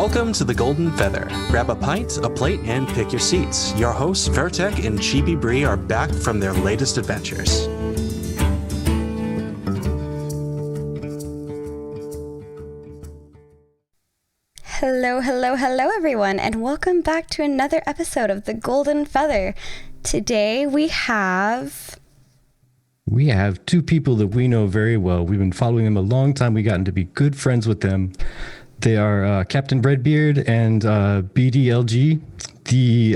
Welcome to the Golden Feather. Grab a pint, a plate, and pick your seats. Your hosts, Vertek and Chibi Bree, are back from their latest adventures. Hello, hello, hello, everyone, and welcome back to another episode of the Golden Feather. Today we have two people that we know very well. We've been following them a long time. We've gotten to be good friends with them. They are Captain Redbeard and BDLG, the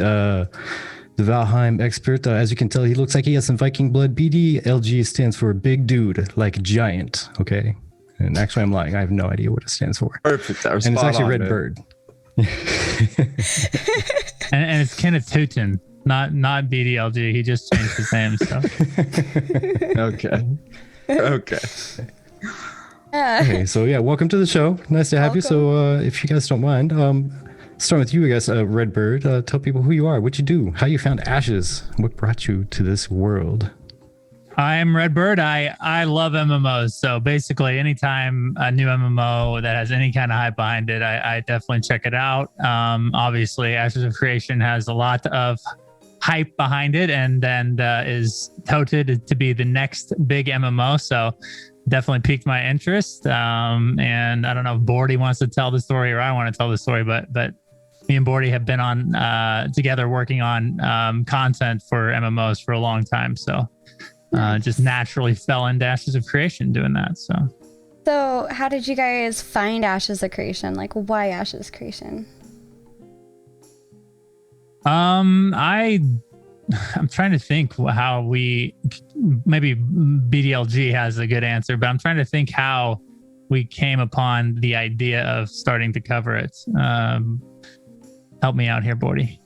Valheim expert. As you can tell, he looks like he has some Viking blood. BDLG stands for big dude, like giant, okay? And actually, I'm lying. I have no idea what it stands for. Perfect. And it's actually redbird. and it's Kenneth Tootin, not BDLG. He just changed his name. So. Okay. Okay, so yeah, welcome to the show. Nice to have you. So if you guys don't mind, starting with you, I guess, Redbird, tell people who you are, what you do, how you found Ashes, what brought you to this world. I'm Redbird. I love MMOs. So basically, anytime a new MMO that has any kind of hype behind it, I definitely check it out. Obviously, Ashes of Creation has a lot of hype behind it and then is touted to be the next big MMO. So definitely piqued my interest. And I don't know if Bordy wants to tell the story or I want to tell the story, but me and Bordy have been on together working on content for MMOs for a long time. So just naturally fell into Ashes of Creation doing that. So how did you guys find Ashes of Creation? Like, why Ashes Creation? I'm trying to think how maybe BDLG has a good answer, but I'm trying to think how we came upon the idea of starting to cover it. Help me out here, Bordy.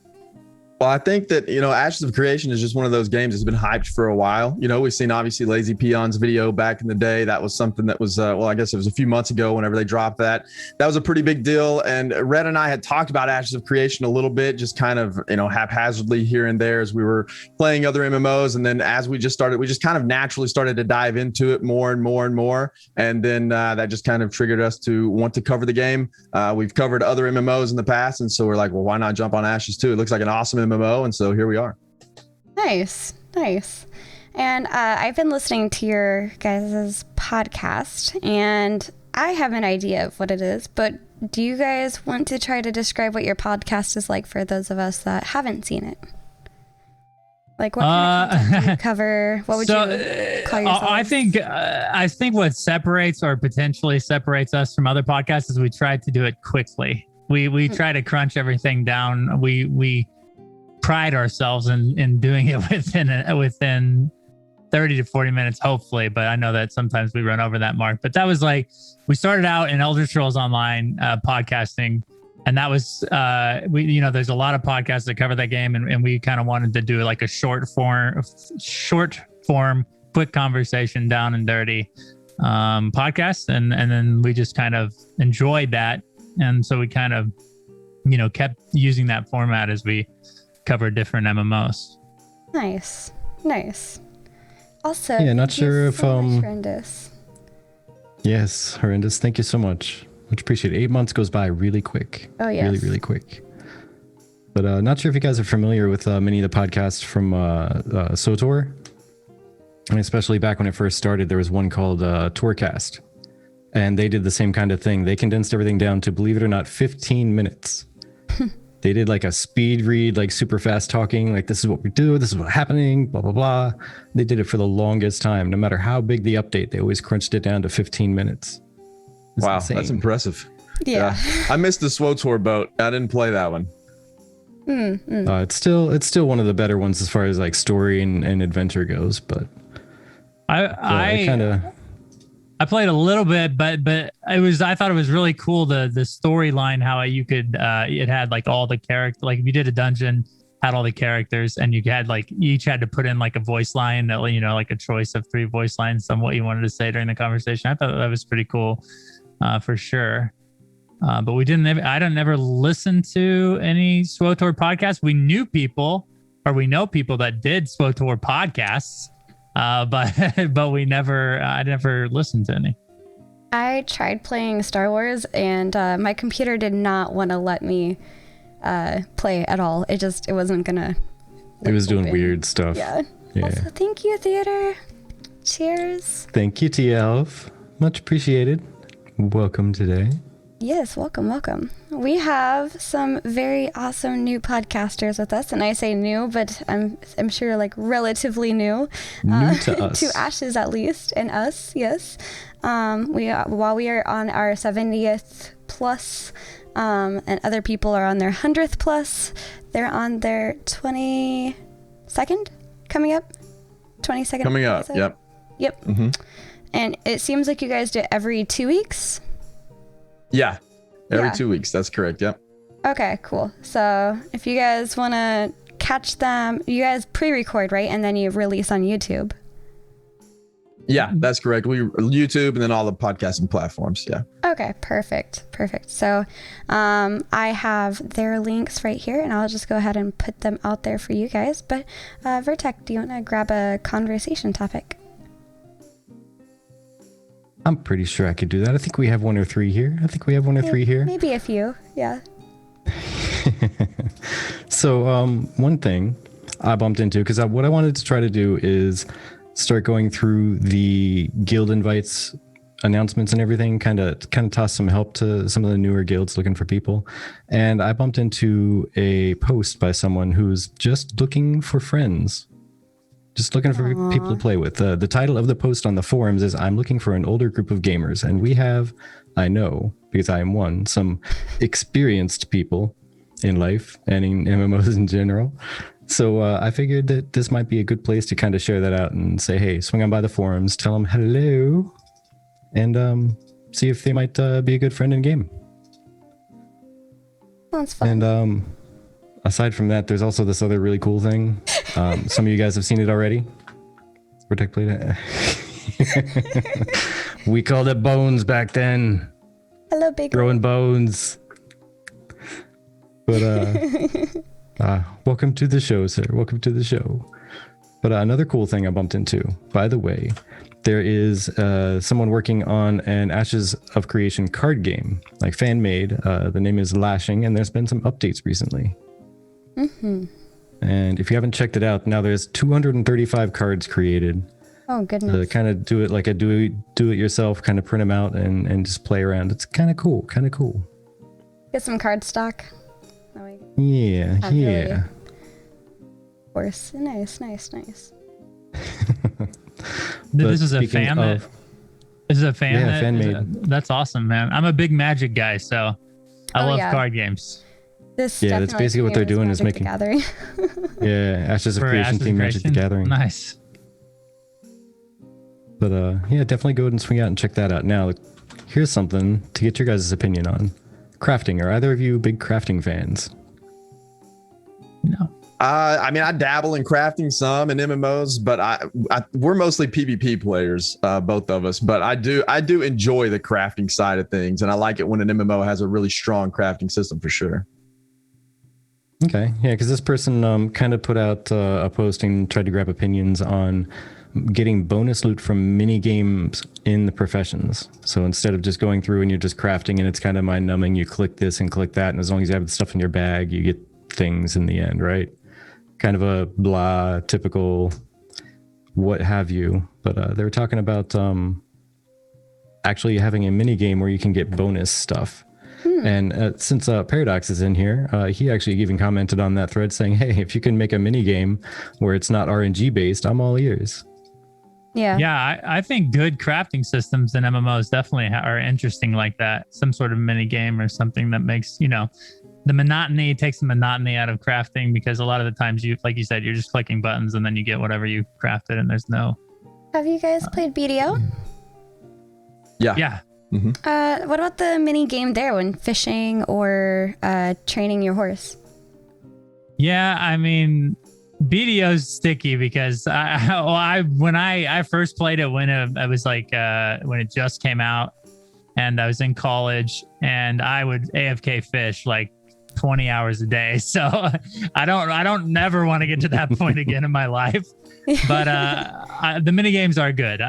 Well, I think that, Ashes of Creation is just one of those games that's been hyped for a while. We've seen obviously Lazy Peon's video back in the day. That was something that was, I guess it was a few months ago whenever they dropped that. That was a pretty big deal. And Red and I had talked about Ashes of Creation a little bit, just kind of, haphazardly here and there as we were playing other MMOs. And then as we just kind of naturally started to dive into it more and more and more. And then that just kind of triggered us to want to cover the game. We've covered other MMOs in the past. And so we're like, well, why not jump on Ashes too? It looks like an awesome MMO, and so here we are. Nice. And I've been listening to your guys' podcast, and I have an idea of what it is, but do you guys want to try to describe what your podcast is like for those of us that haven't seen it? Like, what kind of content do you cover? What would you call yourself? I think what separates or potentially separates us from other podcasts is we try to do it quickly. We try to crunch everything down. We pride ourselves in doing it within 30 to 40 minutes, hopefully. But I know that sometimes we run over that mark. But that was like, we started out in Elder Scrolls Online podcasting. And that was, there's a lot of podcasts that cover that game. And we kind of wanted to do like a short form, quick conversation, down and dirty podcast. And then we just kind of enjoyed that. And so we kind of, kept using that format as we cover different MMOs. Nice. Also, not sure if Horrendous. Yes, Horrendous. Thank you so much. Much appreciated. 8 months goes by really quick. Oh yes. Really, really quick. But not sure if you guys are familiar with many of the podcasts from SOTOR. And especially back when it first started, there was one called Tourcast. And they did the same kind of thing. They condensed everything down to, believe it or not, 15 minutes. They did like a speed read, like super fast talking, like this is what we do, this is what's happening, blah, blah, blah. They did it for the longest time. No matter how big the update, they always crunched it down to 15 minutes. Wow, insane. That's impressive. Yeah. I missed the SWTOR boat. I didn't play that one. It's still one of the better ones as far as like story and adventure goes, but I played a little bit, but I thought it was really cool the storyline, how you could it had like all the characters, like if you did a dungeon, had all the characters, and you had like each had to put in like a voice line, like a choice of 3 voice lines on what you wanted to say during the conversation. I thought that was pretty cool, for sure. But I didn't never listen to any SWTOR podcasts. We know people that did SWTOR podcasts. But I never listened to any. I tried playing Star Wars, and my computer did not want to let me play at all. It wasn't gonna. It was doing open. weird stuff. Yeah. Yeah. Also, thank you, Theater. Cheers. Thank you, T-Elf. Much appreciated. Welcome today. Yes, welcome. We have some very awesome new podcasters with us, and I say new, but I'm sure like relatively new. New to us. To Ashes at least, and us, yes. While we are on our 70th plus, and other people are on their 100th plus, they're on their 22nd coming up. 22nd Coming up. episode? Yep. Yep. And it seems like you guys do it every 2 weeks. Yeah. Every Yeah. 2 weeks. That's correct. Yep. Okay, cool. So if you guys want to catch them, you guys pre-record, right? And then you release on YouTube. Yeah, that's correct. We YouTube and then all the podcasting platforms. Yeah. Okay, perfect. So I have their links right here, and I'll just go ahead and put them out there for you guys. But Vertec, do you want to grab a conversation topic? I'm pretty sure I could do that. I think we have one or three here. Maybe a few, yeah. So one thing I bumped into, because what I wanted to try to do is start going through the guild invites announcements and everything, kind of toss some help to some of the newer guilds looking for people. And I bumped into a post by someone who's just looking for friends. Just looking for people to play with. The title of the post on the forums is, I'm looking for an older group of gamers. And we have, I know, because I am one, some experienced people in life and in MMOs in general. So I figured that this might be a good place to kind of share that out and say, hey, swing on by the forums, tell them hello, and see if they might be a good friend in game. Sounds fun. And aside from that, there's also this other really cool thing. Some of you guys have seen it already. Protect played it. We called it bones back then. Hello, big. Throwing bones. But welcome to the show, sir. Welcome to the show. But another cool thing I bumped into, by the way, there is someone working on an Ashes of Creation card game, like fan made. The name is Lashing, and there's been some updates recently. Mm-hmm. And if you haven't checked it out, now there's 235 cards created. Oh, goodness. To kind of do it like a do it yourself, kind of print them out and just play around. It's kind of cool. Get some card stock. Yeah. Really. Of course. Nice. This is a fan. This is a fan. Yeah, fan made. That's awesome, man. I'm a big Magic guy, so I love card games. This that's basically what they're doing is making. Gathering. Yeah, Ashes of Creation team Magic the Gathering. Nice. But yeah, definitely go ahead and swing out and check that out. Now, here's something to get your guys' opinion on crafting. Are either of you big crafting fans? No. I mean, I dabble in crafting some in MMOs, but we're mostly PvP players, both of us. But I do enjoy the crafting side of things, and I like it when an MMO has a really strong crafting system for sure. Okay, yeah, because this person kind of put out a posting, tried to grab opinions on getting bonus loot from mini games in the professions. So instead of just going through and you're just crafting and it's kind of mind numbing, you click this and click that, and as long as you have the stuff in your bag, you get things in the end, right? Kind of a blah, typical what have you. But they were talking about actually having a mini game where you can get bonus stuff. And since Paradox is in here, he actually even commented on that thread saying, hey, if you can make a mini game where it's not RNG based, I'm all ears. Yeah, I think good crafting systems in MMOs definitely are interesting like that. Some sort of mini game or something that makes, the monotony, takes the monotony out of crafting, because a lot of the times like you said, you're just clicking buttons and then you get whatever you crafted and there's no. Have you guys played BDO? Yeah. Mm-hmm. What about the mini game there when fishing or training your horse? Yeah, I mean, BDO's sticky because when I first played it when it was like when it just came out, and I was in college, and I would AFK fish like 20 hours a day. So I don't never want to get to that point again in my life. But the mini games are good.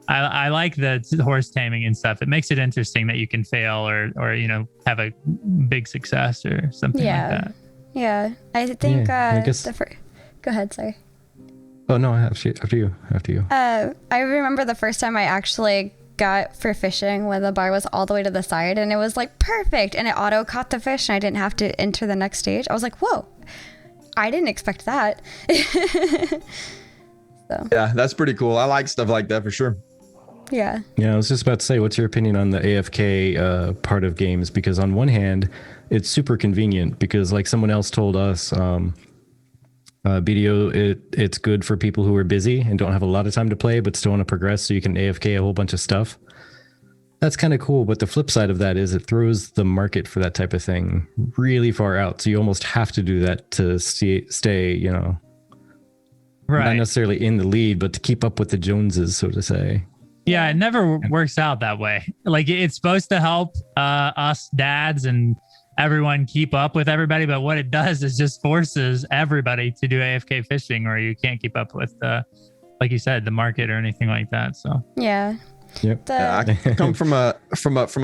I like the horse taming and stuff. It makes it interesting that you can fail or have a big success or something like that. Yeah, I think. I guess. Go ahead, sorry. Oh no, after you. I remember the first time I actually got for fishing when the bar was all the way to the side and it was like perfect and it auto caught the fish and I didn't have to enter the next stage. I was like, whoa, I didn't expect that. So. Yeah, that's pretty cool. I like stuff like that for sure. Yeah. Yeah, I was just about to say, what's your opinion on the AFK part of games? Because on one hand, it's super convenient because like someone else told us, BDO, it's good for people who are busy and don't have a lot of time to play, but still want to progress. So you can AFK a whole bunch of stuff. That's kind of cool. But the flip side of that is it throws the market for that type of thing really far out. So you almost have to do that to stay, Right. not necessarily in the lead, but to keep up with the Joneses, so to say. Yeah, it never works out that way. Like it's supposed to help us dads and everyone keep up with everybody, but what it does is just forces everybody to do AFK fishing, or you can't keep up with like you said, the market or anything like that. So yeah. Yep. I come from a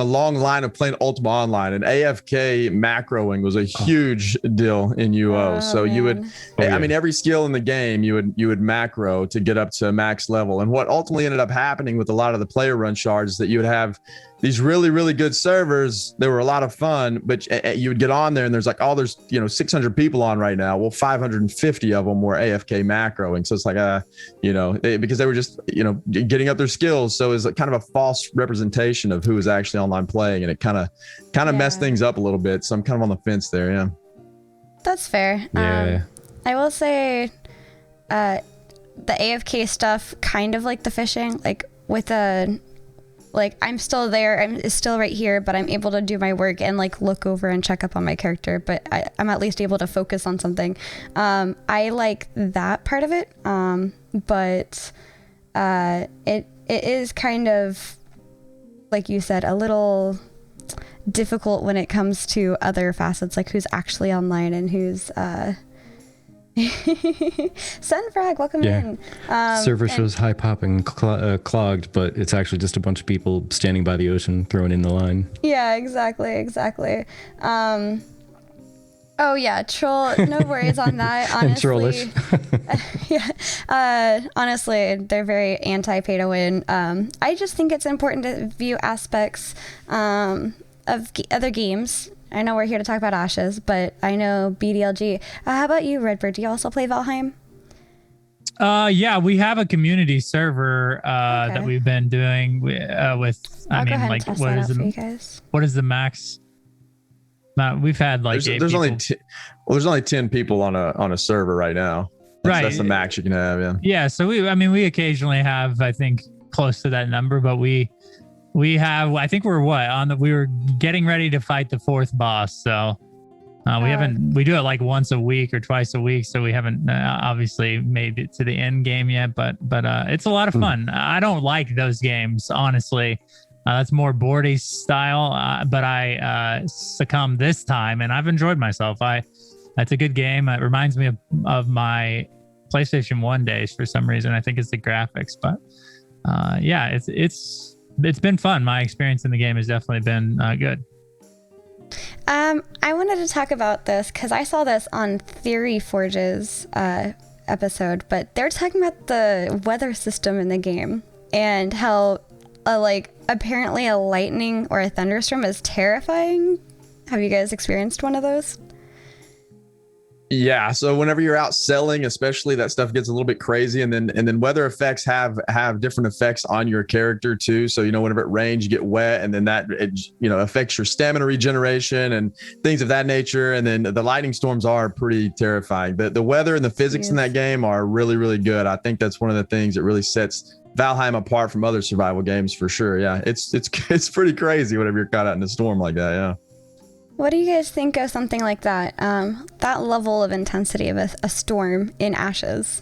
long line of playing Ultima Online, and AFK macroing was a huge deal in UO. So you would, I mean, every skill in the game you would macro to get up to max level. And what ultimately ended up happening with a lot of the player run shards is that you would have these really, really good servers. They were a lot of fun, but you would get on there and there's like, there's 600 people on right now. Well, 550 of them were AFK macroing. So it's like, because they were just, getting up their skills. So it's kind of a false representation of who was actually online playing, and it kind of messed things up a little bit. So I'm kind of on the fence there. Yeah. That's fair. Yeah. I will say, the AFK stuff, kind of like the fishing, like with I'm still there. I'm still right here, but I'm able to do my work and like look over and check up on my character. But I'm at least able to focus on something. I like that part of it. But it is kind of, like you said, a little difficult when it comes to other facets, like who's actually online and who's Sunfrag, welcome in. Server shows high popping clogged, but it's actually just a bunch of people standing by the ocean throwing in the line. Yeah, exactly. Oh yeah, troll. No worries on that. Honestly, honestly, they're very anti-pay to win. I just think it's important to view aspects of other games. I know we're here to talk about Ashes, but I know BDLG. How about you, Redbird? Do you also play Valheim? Yeah, we have a community server that we've been doing with. I'll go ahead and test that out for you guys. What is the max? We've had like there's only 10 people on a server right now. That's the max you can have. Yeah. Yeah. So we occasionally have, I think, close to that number, but we have, I think we were getting ready to fight the 4th boss. So we do it like once a week or twice a week. So we haven't obviously made it to the end game yet, but it's a lot of fun. I don't like those games, honestly. That's more boardy style, but I succumbed this time and I've enjoyed myself. That's a good game. It reminds me of my PlayStation 1 days for some reason. I think it's the graphics, but it's been fun. My experience in the game has definitely been good. I wanted to talk about this because I saw this on Theory Forge's episode, but they're talking about the weather system in the game and how apparently a lightning or a thunderstorm is terrifying. Have you guys experienced one of those? Yeah. So whenever you're out selling, especially, that stuff gets a little bit crazy, and then weather effects have different effects on your character too. So whenever it rains, you get wet, and then that affects your stamina regeneration and things of that nature. And then the lightning storms are pretty terrifying. The weather and the physics in that game are really, really good. I think that's one of the things that really sets Valheim apart from other survival games for sure. Yeah, it's pretty crazy whenever you're caught out in a storm like that. Yeah. What do you guys think of something like that? That level of intensity of a storm in Ashes.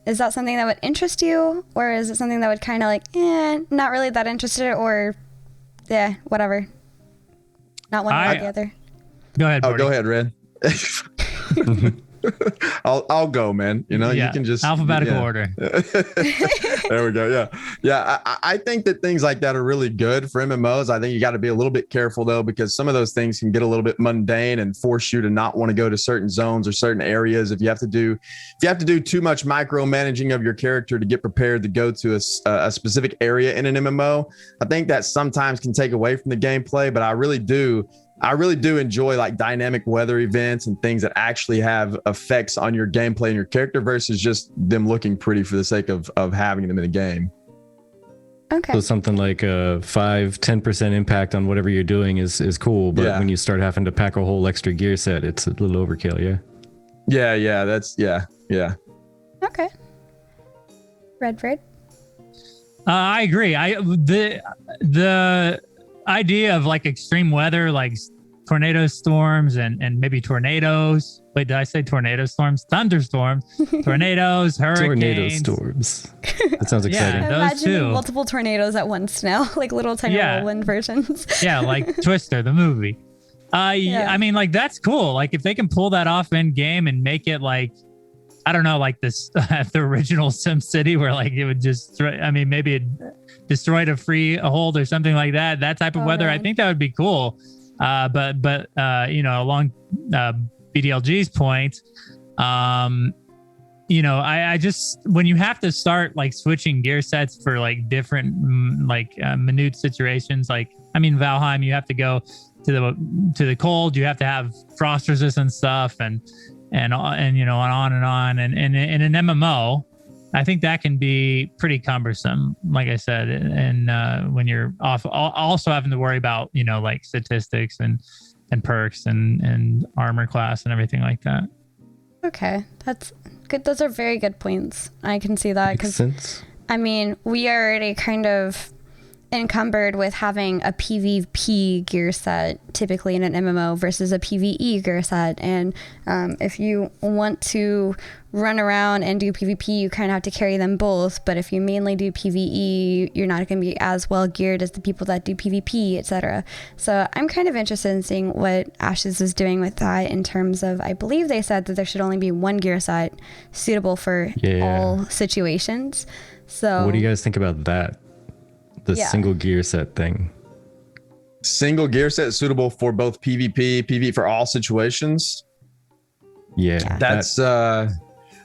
Is that something that would interest you? Or is it something that would kind of not really that interested, or whatever? Not one or the other. Go ahead. Go ahead, Red. I'll go, man. You know, you can just alphabetical order. There we go. Yeah. I think that things like that are really good for MMOs. I think you got to be a little bit careful though, because some of those things can get a little bit mundane and force you to not want to go to certain zones or certain areas. If you have to do too much micromanaging of your character to get prepared to go to a specific area in an MMO, I think that sometimes can take away from the gameplay. But I really do enjoy like dynamic weather events and things that actually have effects on your gameplay and your character versus just them looking pretty for the sake of having them in a game. Okay. So something like a 5-10% impact on whatever you're doing is cool, but when you start having to pack a whole extra gear set, it's a little overkill. Yeah. That's yeah. Okay. Redbird. I agree. The idea of like extreme weather, like tornado storms and maybe tornadoes. Wait, did I say tornado storms? Thunderstorms, tornadoes, hurricanes. Tornado storms. That sounds exciting. Yeah, those Imagining two. multiple tornadoes at once now, like little tiny whirlwind versions. Yeah, like Twister, the movie. I mean, like that's cool. Like if they can pull that off in game and make it like, I don't know, like this the original Sim City, where like it would just, maybe it destroyed a freehold or something like that. That type of weather, I think that would be cool. But along BDLG's point, I just, when you have to start like switching gear sets for like different minute situations, like Valheim, you have to go to the cold, you have to have frost resistant stuff and on and on. And in an MMO, I think that can be pretty cumbersome, like I said. And when you're also having to worry about, like statistics and perks and armor class and everything like that. Okay, that's good. Those are very good points. I can see that because, we are already kind of encumbered with having a PvP gear set typically in an MMO versus a PvE gear set. And if you want to run around and do PvP, you kind of have to carry them both. But if you mainly do PvE, you're not going to be as well geared as the people that do PvP, etc. So I'm kind of interested in seeing what Ashes is doing with that in terms of, I believe they said that there should only be one gear set suitable for all situations. So what do you guys think about that? The single gear set thing. Single gear set suitable for both PvP for all situations. Yeah. That's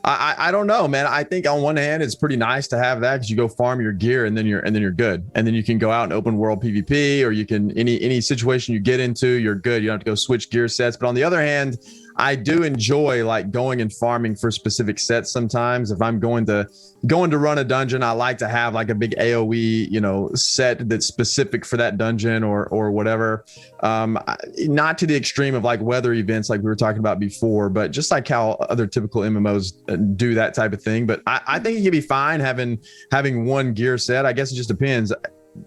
I don't know, man. I think on one hand it's pretty nice to have that because you go farm your gear and then you're good. And then you can go out and open world PvP, or you can any situation you get into, you're good. You don't have to go switch gear sets. But on the other hand, I do enjoy like going and farming for specific sets sometimes. If I'm going to run a dungeon, I like to have like a big AoE, set that's specific for that dungeon or whatever. Not to the extreme of like weather events like we were talking about before, but just like how other typical MMOs do that type of thing. But I think it can be fine having one gear set. I guess it just depends.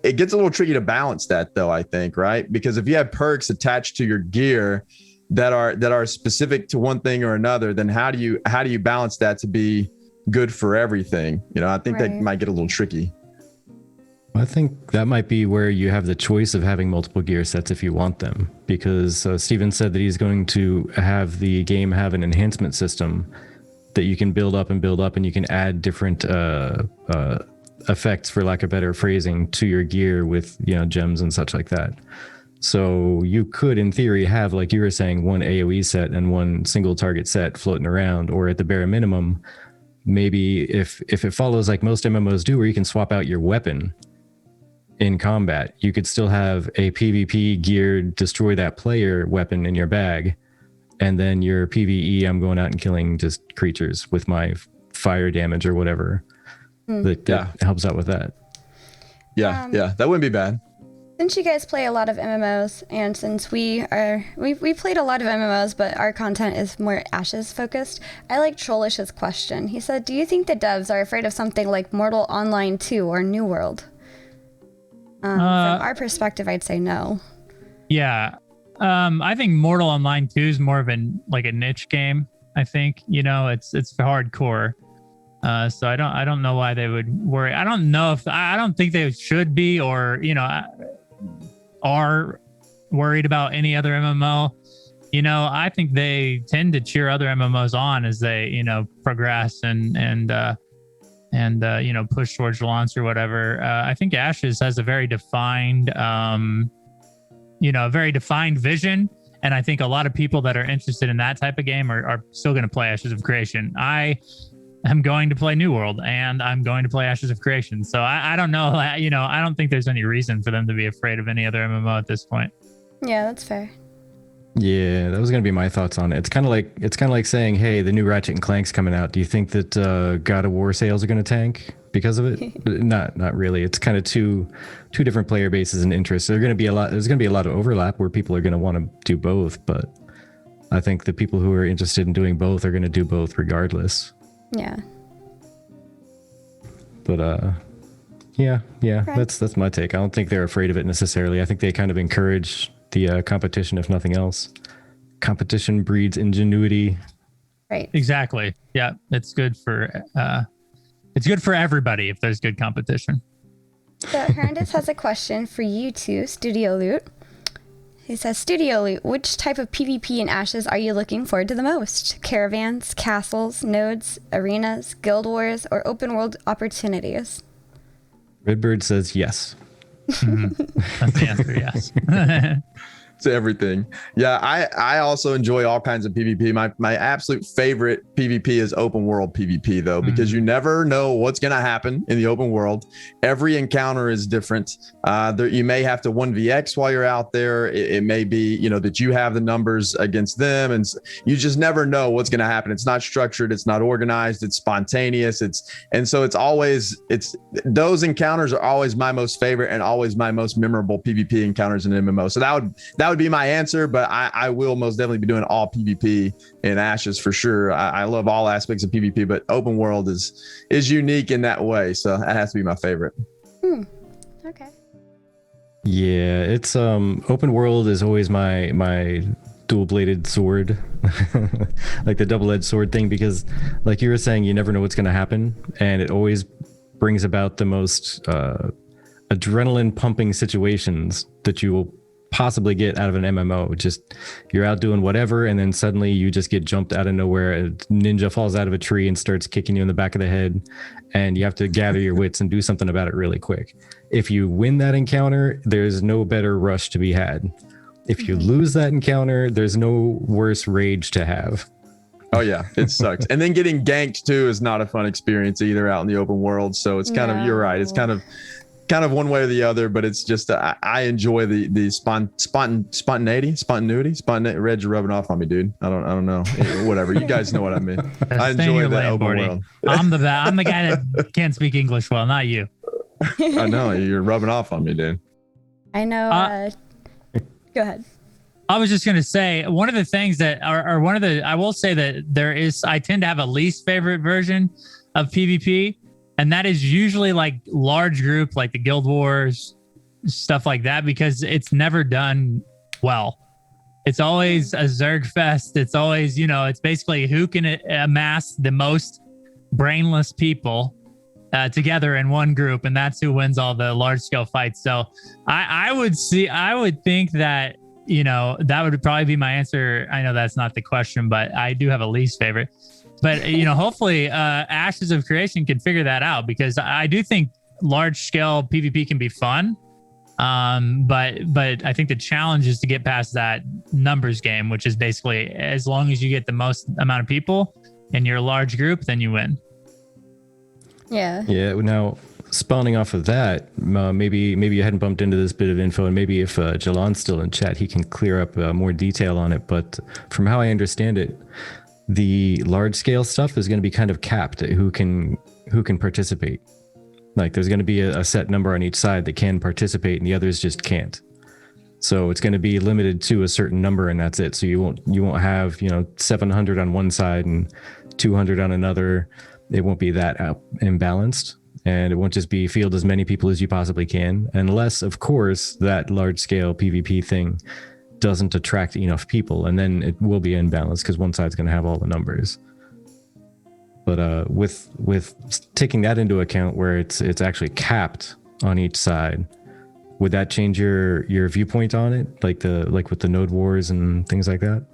It gets a little tricky to balance that though, I think, right? Because if you have perks attached to your gear that are specific to one thing or another, then how do you balance that to be good for everything? I think that might get a little tricky. I think that might be where you have the choice of having multiple gear sets if you want them, because Steven said that he's going to have the game have an enhancement system that you can build up and you can add different effects, for lack of better phrasing, to your gear with gems and such like that. So you could, in theory, have, like you were saying, one AoE set and one single target set floating around, or at the bare minimum, maybe if it follows like most MMOs do, where you can swap out your weapon in combat, you could still have a PvP geared destroy that player weapon in your bag, and then your PvE, I'm going out and killing just creatures with my fire damage or whatever. That helps out with that. Yeah, that wouldn't be bad. Since you guys play a lot of MMOs, and since we played a lot of MMOs, but our content is more Ashes focused, I like Trollish's question. He said, do you think the devs are afraid of something like Mortal Online 2 or New World? From our perspective, I'd say no. Yeah. I think Mortal Online 2 is more of a niche game. I think, it's hardcore. So I don't know why they would worry. I don't think they should be, or, are worried about any other MMO. I think they tend to cheer other MMOs on as they, progress and push towards launch or whatever. I think Ashes has a very defined, vision. And I think a lot of people that are interested in that type of game are still going to play Ashes of Creation. I am going to play New World and I'm going to play Ashes of Creation. So I don't know, I don't think there's any reason for them to be afraid of any other MMO at this point. Yeah, that's fair. Yeah, that was gonna be my thoughts on it. It's kind of like saying, hey, the new Ratchet and Clank's coming out. Do you think that God of War sales are gonna tank because of it? Not really. It's kind of two different player bases and interests. There's gonna be a lot of overlap where people are gonna want to do both, but I think the people who are interested in doing both are gonna do both regardless. Yeah. But yeah, Right. that's my take. I don't think they're afraid of it necessarily. I think they kind of encourage the competition, if nothing else. Competition breeds ingenuity. Right. Exactly. Yeah, it's good for everybody if there's good competition. So Hernandez has a question for you two, StudioLoot. He says, StudioLoot, which type of PvP in Ashes are you looking forward to the most? Caravans, castles, nodes, arenas, guild wars, or open world opportunities? Redbyrd says yes. That's the answer, yes. To everything. Yeah, I also enjoy all kinds of PvP. My absolute favorite PvP is open world PvP though, because you never know what's going to happen in the open world. Every encounter is different. You may have to 1vx while you're out there. It may be, that you have the numbers against them, and you just never know what's going to happen. It's not structured, it's not organized, it's spontaneous. Those encounters are always my most favorite and always my most memorable PvP encounters in MMO. So that would be my answer, but I will most definitely be doing all PvP in Ashes for sure. I love all aspects of PvP, but open world is unique in that way, so that has to be my favorite. Okay. Yeah, it's open world is always my dual-bladed sword, like the double-edged sword thing, because like you were saying, you never know what's going to happen, and it always brings about the most adrenaline pumping situations that you will possibly get out of an MMO. Just you're out doing whatever, and then suddenly you just get jumped out of nowhere. A ninja falls out of a tree and starts kicking you in the back of the head, and you have to gather your wits and do something about it really quick. If you win that encounter, there's no better rush to be had. If you lose that encounter, there's no worse rage to have. Oh yeah, it sucks. And then getting ganked too is not a fun experience either out in the open world. So it's kind of, you're right. It's kind of one way or the other, but it's just I enjoy the spontaneity. Reg, you're rubbing off on me, dude. I don't know. Whatever. You guys know what I mean. I enjoy that open world. I'm the guy that can't speak English well, not you. I know you're rubbing off on me, dude. I know. Go ahead. I was just going to say, one of the things that I will say that I tend to have a least favorite version of PvP. And that is usually like large group, like the Guild Wars, stuff like that, because it's never done well. It's always a Zerg fest. It's always, it's basically who can amass the most brainless people together in one group, and that's who wins all the large scale fights. So I would think that, that would probably be my answer. I know that's not the question, but I do have a least favorite. But, hopefully Ashes of Creation can figure that out, because I do think large scale PvP can be fun. But I think the challenge is to get past that numbers game, which is basically as long as you get the most amount of people in your large group, then you win. Yeah. Yeah. Now, spawning off of that, maybe you hadn't bumped into this bit of info, and maybe if Jalan's still in chat, he can clear up more detail on it. But from how I understand it, the large scale stuff is going to be kind of capped at who can participate. Like there's going to be a set number on each side that can participate and the others just can't. So it's going to be limited to a certain number, and that's it. So you won't have 700 on one side and 200 on another. It won't be that imbalanced, and it won't just be field as many people as you possibly can, unless of course that large scale PvP thing doesn't attract enough people, and then it will be imbalanced because one side's going to have all the numbers. But with taking that into account, where it's actually capped on each side, would that change your viewpoint on it, like with the node wars and things like that?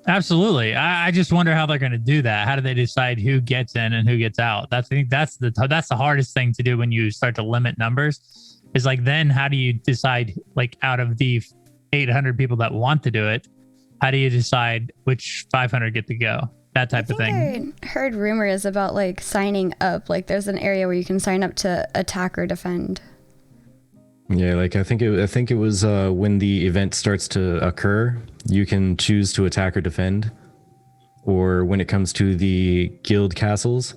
Absolutely. I just wonder how they're going to do that. How do they decide who gets in and who gets out? I think that's the hardest thing to do when you start to limit numbers. Is like, then how do you decide, like, out of the 800 people that want to do it, how do you decide which 500 get to go? That type of thing. I heard rumors about like signing up. Like, there's an area where you can sign up to attack or defend. Yeah, like I think it was when the event starts to occur, you can choose to attack or defend. Or when it comes to the guild castles,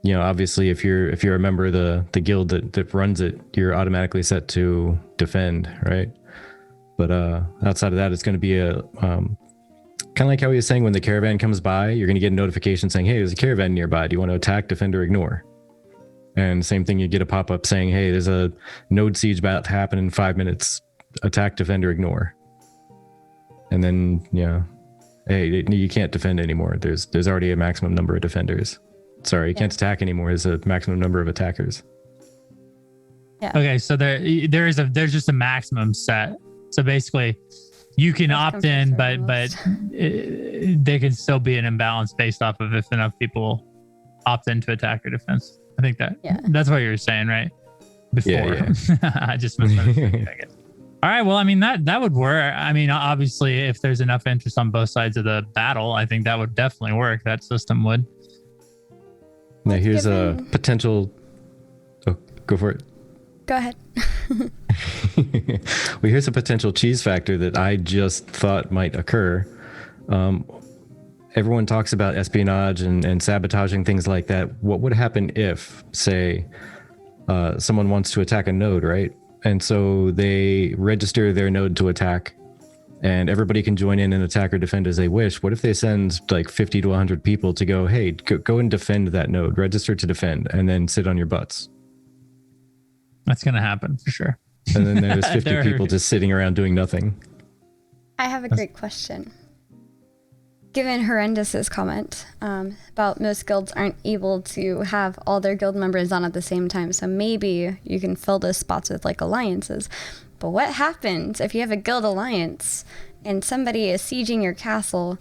you know, obviously if you're a member of the guild that runs it, you're automatically set to defend, right? But outside of that, it's going to be a kind of like how he was saying, when the caravan comes by, you're going to get a notification saying, hey, there's a caravan nearby. Do you want to attack, defend, or ignore? And same thing, you get a pop-up saying, hey, there's a node siege about to happen in 5 minutes. Attack, defend, or ignore. And then, yeah, hey, you can't defend anymore. There's already a maximum number of defenders. Sorry, you can't attack anymore. There's a maximum number of attackers. Yeah. Okay, so there's just a maximum set. So basically, you can opt in, but there can still be an imbalance based off of if enough people opt into attack or defense. I think that's what you were saying, right? Before. Yeah. I just misunderstood. All right. Well, I mean, that would work. I mean, obviously, if there's enough interest on both sides of the battle, I think that would definitely work. That system would. Now, here's a potential. Oh, go for it. Go ahead. Well, here's a potential cheese factor that I just thought might occur. Everyone talks about espionage and sabotaging, things like that. What would happen if, say, someone wants to attack a node, right? And so they register their node to attack, and everybody can join in and attack or defend as they wish. What if they send like 50 to 100 people to go, hey, go and defend that node, register to defend, and then sit on your butts? That's going to happen for sure. And then there's 50 people just sitting around doing nothing. I have a great question. Given Horrendous's comment about most guilds aren't able to have all their guild members on at the same time, so maybe you can fill those spots with like alliances. But what happens if you have a guild alliance and somebody is sieging your castle,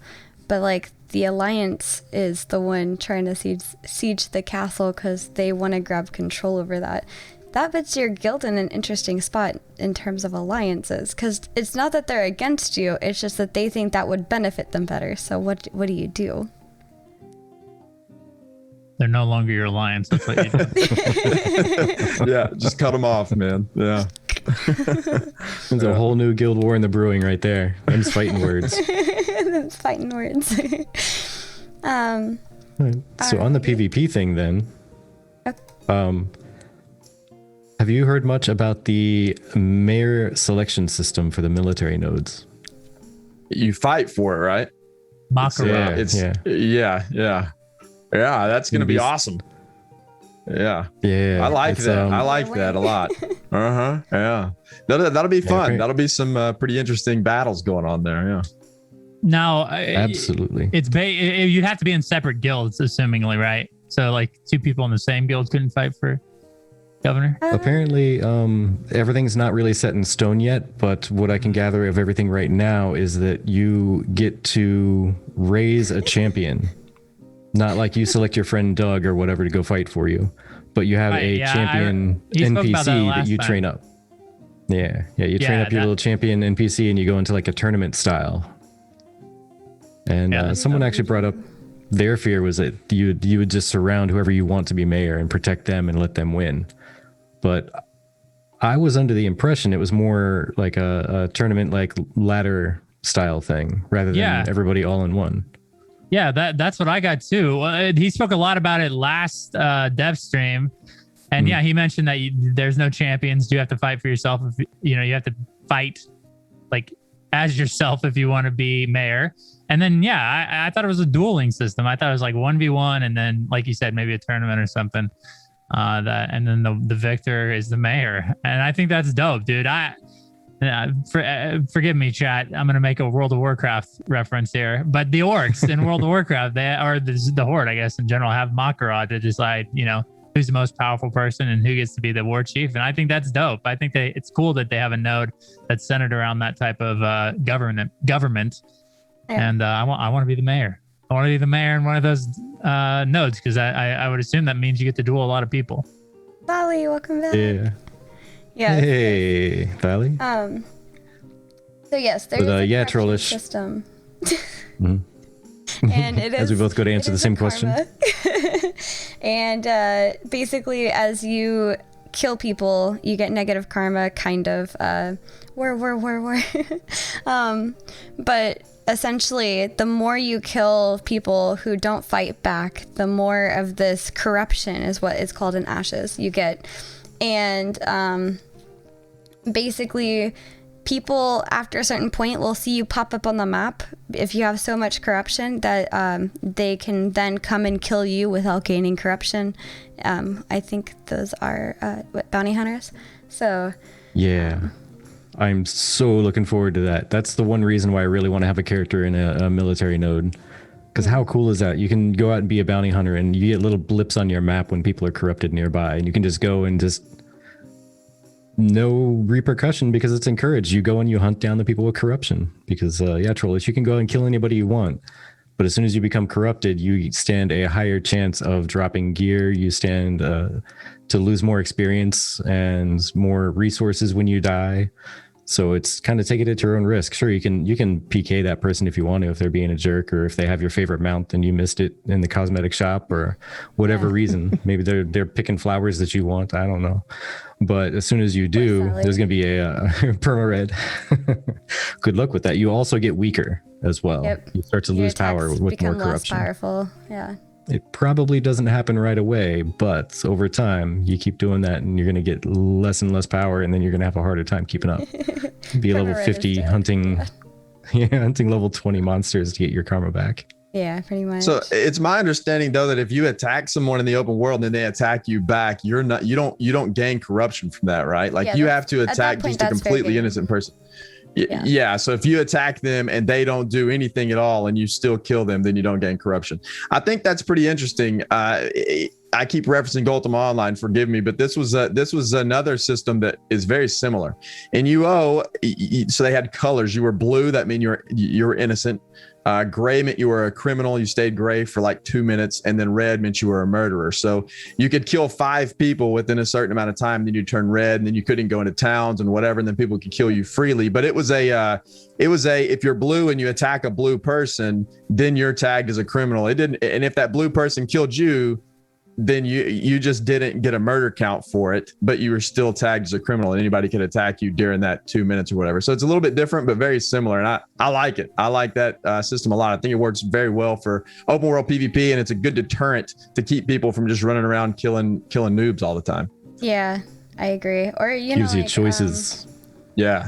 but like the alliance is the one trying to siege the castle because they want to grab control over that? That puts your guild in an interesting spot in terms of alliances, because it's not that they're against you, it's just that they think that would benefit them better. So what do you do? They're no longer your alliance. That's what you do. Yeah, just cut them off, man. Yeah. There's a whole new guild war in the brewing right there. Them's fighting words. Them's fighting words. So on the PvP thing then, have you heard much about the mayor selection system for the military nodes? You fight for it, right? Makara. Yeah. That's gonna be awesome. Yeah. I like that. I like that a lot. Yeah. That'll be fun. Right. That'll be some pretty interesting battles going on there. Yeah. Now, Absolutely. You'd have to be in separate guilds, assumingly, right? So like two people in the same guild couldn't fight for governor? Apparently, everything's not really set in stone yet, but what I can gather of everything right now is that you get to raise a champion. Not like you select your friend Doug or whatever to go fight for you, but you have a champion NPC that you train up. Yeah, you train up your little champion NPC and you go into like a tournament style. And someone actually brought up their fear was that you would just surround whoever you want to be mayor and protect them and let them win. But I was under the impression it was more like a tournament like ladder style thing rather than everybody all in one. Yeah, that's what I got too. He spoke a lot about it last dev stream, and he mentioned that there's no champions. You have to fight for yourself. You have to fight like as yourself if you want to be mayor. And then I thought it was a dueling system. I thought it was like 1v1, and then like you said, maybe a tournament or something. And then the victor is the mayor, and I think that's dope, dude. Forgive me, chat. I'm gonna make a World of Warcraft reference here, but the orcs in World of Warcraft, the Horde, I guess in general, have Makara to decide, who's the most powerful person and who gets to be the war chief, and I think that's dope. I think it's cool that they have a node that's centered around that type of government. Yeah. And I want to be the mayor. I want to be the mayor in one of those nodes, because I would assume that means you get to duel a lot of people. Valley, welcome back. Yeah. Yeah. Hey, Valley. So yes, there is But, a yeah, corruption trollish. system. Mhm. And it is, As we both go to answer it the is same a question. karma. And basically, as you kill people, you get negative karma, kind of. But essentially, the more you kill people who don't fight back, the more of this corruption is what is called in ashes you get. And basically, people after a certain point will see you pop up on the map if you have so much corruption that they can then come and kill you without gaining corruption. I think those are bounty hunters. So Yeah. I'm so looking forward to that. That's the one reason why I really want to have a character in a military node. Because how cool is that? You can go out and be a bounty hunter, and you get little blips on your map when people are corrupted nearby, and you can just go and just no repercussion because it's encouraged. You go and you hunt down the people with corruption because trollish, you can go and kill anybody you want. But as soon as you become corrupted, you stand a higher chance of dropping gear. You stand to lose more experience and more resources when you die. So it's kind of take it at your own risk. Sure, you can PK that person if you want to, if they're being a jerk, or if they have your favorite mount and you missed it in the cosmetic shop or whatever reason. Maybe they're picking flowers that you want. I don't know. But as soon as you do, there's going to be a perma red. Good luck with that. You also get weaker as well. Yep. You start to your lose power attacks with more become less corruption. powerful. Yeah. It probably doesn't happen right away, but over time, you keep doing that and you're going to get less and less power, and then you're going to have a harder time keeping up. Be a level 50 hunting level 20 monsters to get your karma back. Yeah, pretty much. So it's my understanding though that if you attack someone in the open world and then they attack you back, you don't gain corruption from that, right? Like you have to attack just a completely innocent person. Yeah. So if you attack them and they don't do anything at all and you still kill them, then you don't gain corruption. I think that's pretty interesting. I keep referencing Ultima Online, forgive me, but this was another system that is very similar. In UO, so they had colors. You were blue, that means you were innocent. Gray meant you were a criminal. You stayed gray for like 2 minutes, and then red meant you were a murderer. So you could kill 5 people within a certain amount of time. Then you turn red, and then you couldn't go into towns and whatever. And then people could kill you freely. But it was if you're blue and you attack a blue person, then you're tagged as a criminal. It didn't, and if that blue person killed you, then you just didn't get a murder count for it, but you were still tagged as a criminal, and anybody could attack you during that 2 minutes or whatever. So it's a little bit different, but very similar. And I like it. I like that system a lot. I think it works very well for open world PvP, and it's a good deterrent to keep people from just running around killing noobs all the time. Yeah, I agree. Or gives you choices. Yeah.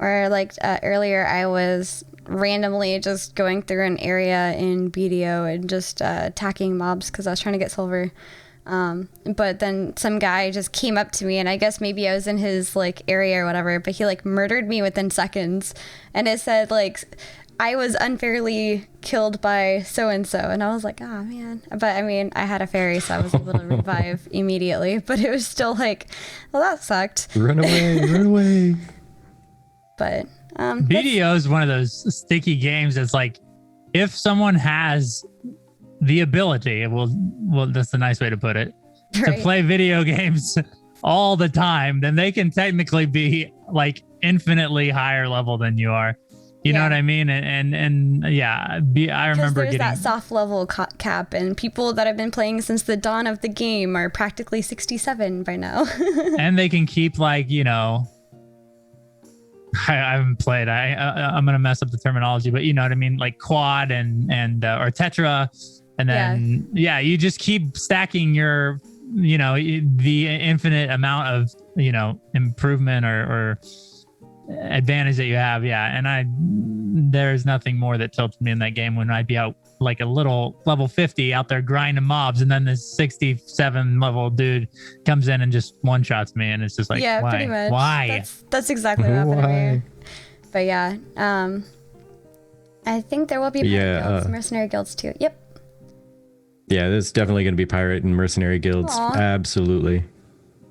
Or like earlier, I was randomly just going through an area in BDO and just attacking mobs because I was trying to get silver. But then some guy just came up to me, and I guess maybe I was in his like area or whatever, but he like murdered me within seconds. And it said like I was unfairly killed by so-and-so. And I was like, oh man. But I mean, I had a fairy, so I was able to revive immediately, but it was still like, well, that sucked. Run away. But BDO is one of those sticky games that's like, if someone has the ability, well, that's a nice way to put it, to play video games all the time, then they can technically be like infinitely higher level than you are. You know what I mean? And I remember there's that soft level cap, and people that have been playing since the dawn of the game are practically 67 by now. And they can keep like, I haven't played. I'm gonna mess up the terminology, but you know what I mean, like quad and or tetra, and then you just keep stacking your, the infinite amount of improvement or advantage that you have. And there's nothing more that tilted me in that game when I'd be out like a little level 50 out there grinding mobs, and then this 67 level dude comes in and just one shots me, and it's just like, why? Pretty much. Why? That's exactly what happened to me. But I think there will be guilds, mercenary guilds too. Yep. Yeah, there's definitely going to be pirate and mercenary guilds. Aww. Absolutely.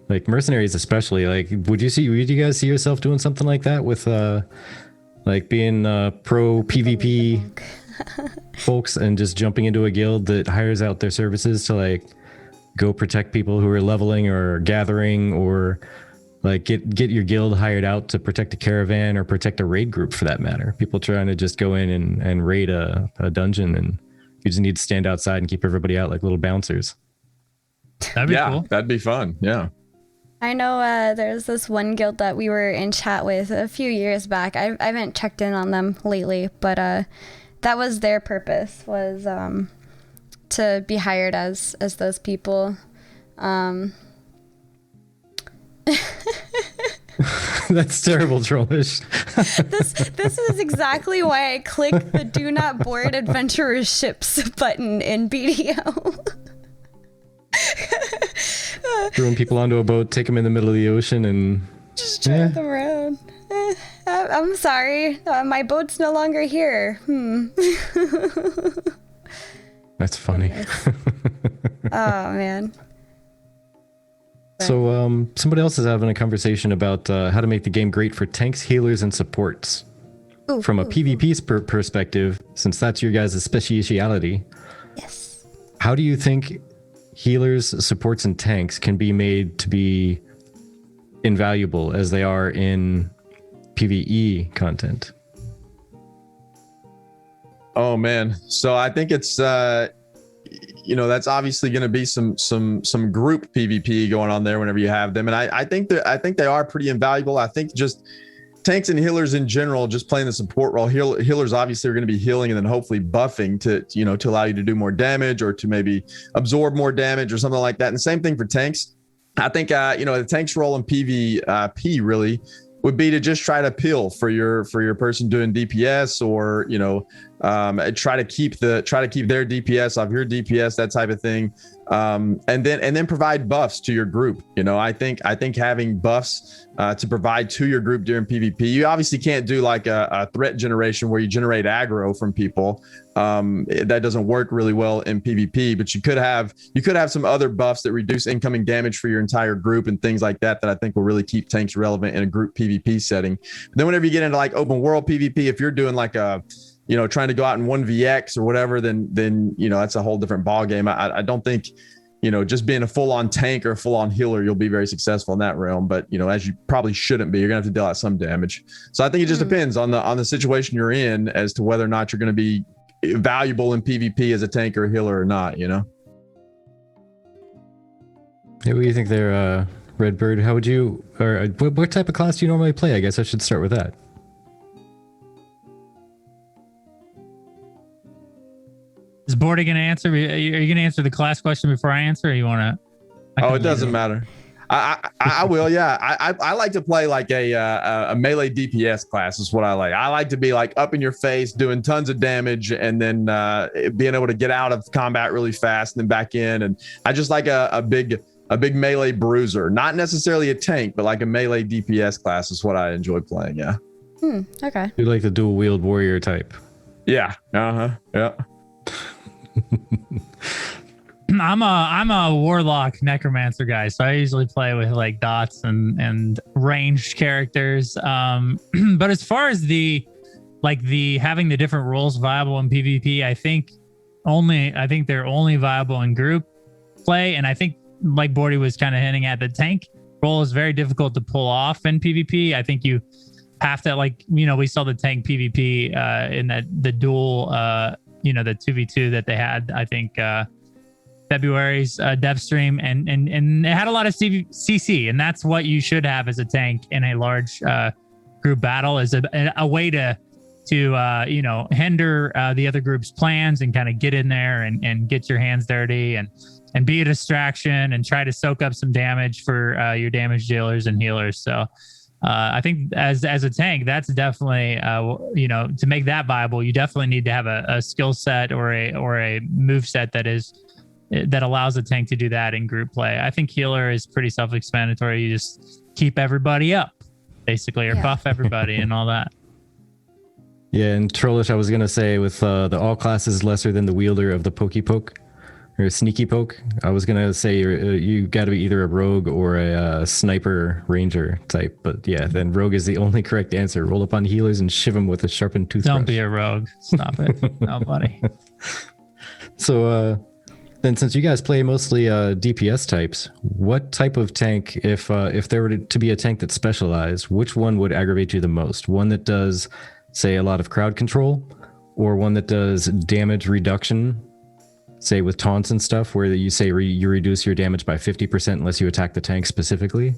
Like mercenaries, especially. Like, would you guys see yourself doing something like that with Like being pro PvP folks and just jumping into a guild that hires out their services to like go protect people who are leveling or gathering, or like get your guild hired out to protect a caravan or protect a raid group for that matter. People trying to just go in and raid a dungeon, and you just need to stand outside and keep everybody out like little bouncers. That'd be cool. That'd be fun. Yeah. I know there's this one guild that we were in chat with a few years back. I haven't checked in on them lately, but that was their purpose, was to be hired as those people. That's terrible, Trollish. This is exactly why I clicked the do not board adventurers ships button in BDO. Throwing people onto a boat, take them in the middle of the ocean, and just drive them around. I'm sorry, my boat's no longer here. That's funny. Oh man. So somebody else is having a conversation about how to make the game great for tanks, healers, and supports. From a PvP perspective, since that's your guys' speciality. Yes. How do you think healers, supports, and tanks can be made to be invaluable as they are in PvE content? Oh man. So I think it's that's obviously going to be some group PvP going on there whenever you have them, and I think they are pretty invaluable. I think just tanks and healers in general, just playing the support role. Healers obviously are going to be healing and then hopefully buffing to allow you to do more damage or to maybe absorb more damage or something like that. And same thing for tanks. I think the tanks role in PvP really would be to just try to peel for your person doing DPS, or try to keep their DPS off your DPS, that type of thing, and then provide buffs to your group. I think having buffs to provide to your group during PvP. You obviously can't do like a threat generation where you generate aggro from people. That doesn't work really well in PvP, but you could have some other buffs that reduce incoming damage for your entire group and things like that I think will really keep tanks relevant in a group PvP setting. But then whenever you get into like open world PvP, if you're doing like a trying to go out in 1vx or whatever, then that's a whole different ball game. I don't think just being a full-on tank or a full-on healer, you'll be very successful in that realm. But as you probably shouldn't be, you're gonna have to deal out some damage. So I think it just depends on the situation you're in as to whether or not you're going to be valuable in PvP as a tank or a healer or not. Hey, what do you think there, Redbird? How would you, or what type of class do you normally play? I guess I should start with that. Is Bordy going to answer? Are you going to answer the class question before I answer, or you want to? Oh, it doesn't matter. I will. Yeah. I like to play like a melee DPS class is what I like. I like to be like up in your face, doing tons of damage, and then being able to get out of combat really fast and then back in. And I just like a big melee bruiser, not necessarily a tank, but like a melee DPS class is what I enjoy playing. Yeah. Okay. You like the dual wield warrior type? Yeah. Yeah. I'm a warlock necromancer guy, so I usually play with like dots and ranged characters. But as far as the having the different roles viable in PvP, I think they're only viable in group play. And I think, like Bordy was kind of hinting at, the tank role is very difficult to pull off in PvP. I think you have to, we saw the tank PvP in the dual the 2v2 that they had, I think February's dev stream, and it had a lot of CC, and that's what you should have as a tank in a large group battle, is a way to hinder the other group's plans and kind of get in there and get your hands dirty and be a distraction and try to soak up some damage for your damage dealers and healers. So I think as a tank, that's definitely to make that viable, you definitely need to have a skill set or a move set that allows a tank to do that in group play. I think healer is pretty self-explanatory. You just keep everybody up, basically, or buff everybody and all that. Yeah, and Trollish, I was gonna say with the all classes lesser than the wielder of the pokey poke, or a sneaky poke. I was gonna say you got to be either a rogue or a sniper ranger type, but yeah, then rogue is the only correct answer. Roll up on healers and shiv them with a sharpened toothbrush. Don't be a rogue. Stop it. No, buddy. So then, since you guys play mostly DPS types, what type of tank, if there were to be a tank that's specialized, which one would aggravate you the most? One that does, say, a lot of crowd control, or one that does damage reduction, say with taunts and stuff, where you say you reduce your damage by 50% unless you attack the tank specifically,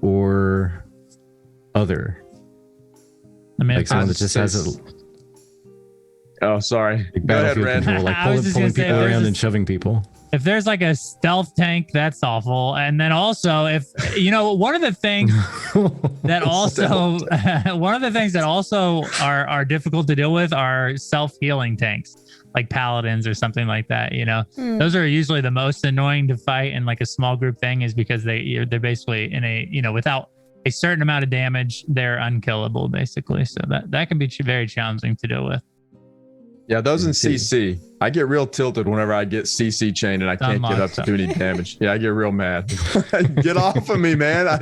or other? I mean, Like someone that just has a Oh, sorry. big Go ahead, battlefield Ren. control, like I was just pulling gonna say, people there's around this- and shoving people. if there's like a stealth tank, that's awful. And then also, if one of the things that also are difficult to deal with are self-healing tanks, like paladins or something like that. Those are usually the most annoying to fight in like a small group thing, is because they're basically in a without a certain amount of damage, they're unkillable basically. So that can be very challenging to deal with. Yeah, those in CC. I get real tilted whenever I get CC chained and I can't get up to do any damage. Yeah, I get real mad. Get off of me, man. I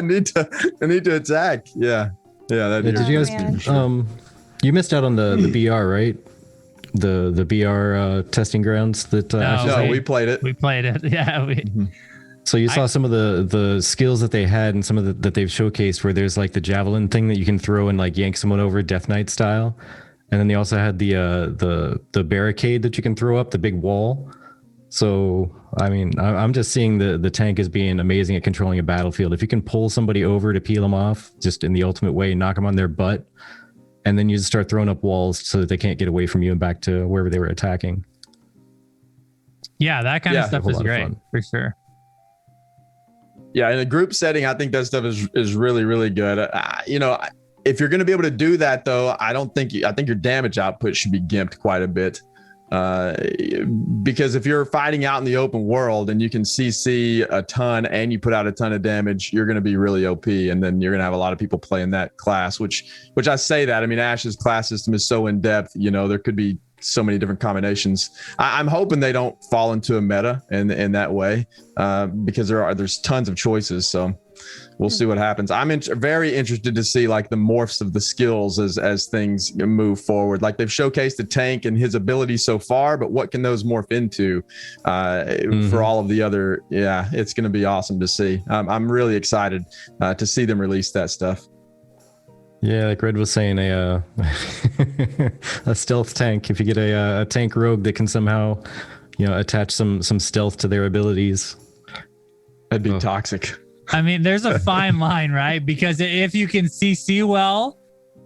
need to attack. Yeah. Yeah. Did you guys you missed out on the BR, right? The BR testing grounds that No, we played it. We played it. Yeah. So you saw some of the skills that they had and some of that they've showcased, where there's like the javelin thing that you can throw and like yank someone over Death Knight style. And then they also had the barricade that you can throw up, the big wall. So, I mean, I'm just seeing the tank as being amazing at controlling a battlefield. If you can pull somebody over to peel them off, just in the ultimate way, knock them on their butt, and then you just start throwing up walls so that they can't get away from you and back to wherever they were attacking. Yeah, that kind of stuff is great for sure. Yeah, in a group setting, I think that stuff is really, really good. If you're going to be able to do that, though, I think your damage output should be gimped quite a bit. Because if you're fighting out in the open world and you can CC a ton and you put out a ton of damage, you're going to be really OP. And then you're going to have a lot of people playing that class, which I say that. I mean, Ash's class system is so in depth, there could be so many different combinations. I'm hoping they don't fall into a meta in that way, because there's tons of choices. So we'll see what happens. I'm very interested to see like the morphs of the skills as things move forward. Like they've showcased the tank and his ability so far, but what can those morph into for all of the other? Yeah, it's going to be awesome to see. I'm really excited to see them release that stuff. Yeah, like Red was saying, a stealth tank. If you get a tank rogue that can somehow, attach some stealth to their abilities, that'd be toxic. I mean, there's a fine line, right? Because if you can CC well,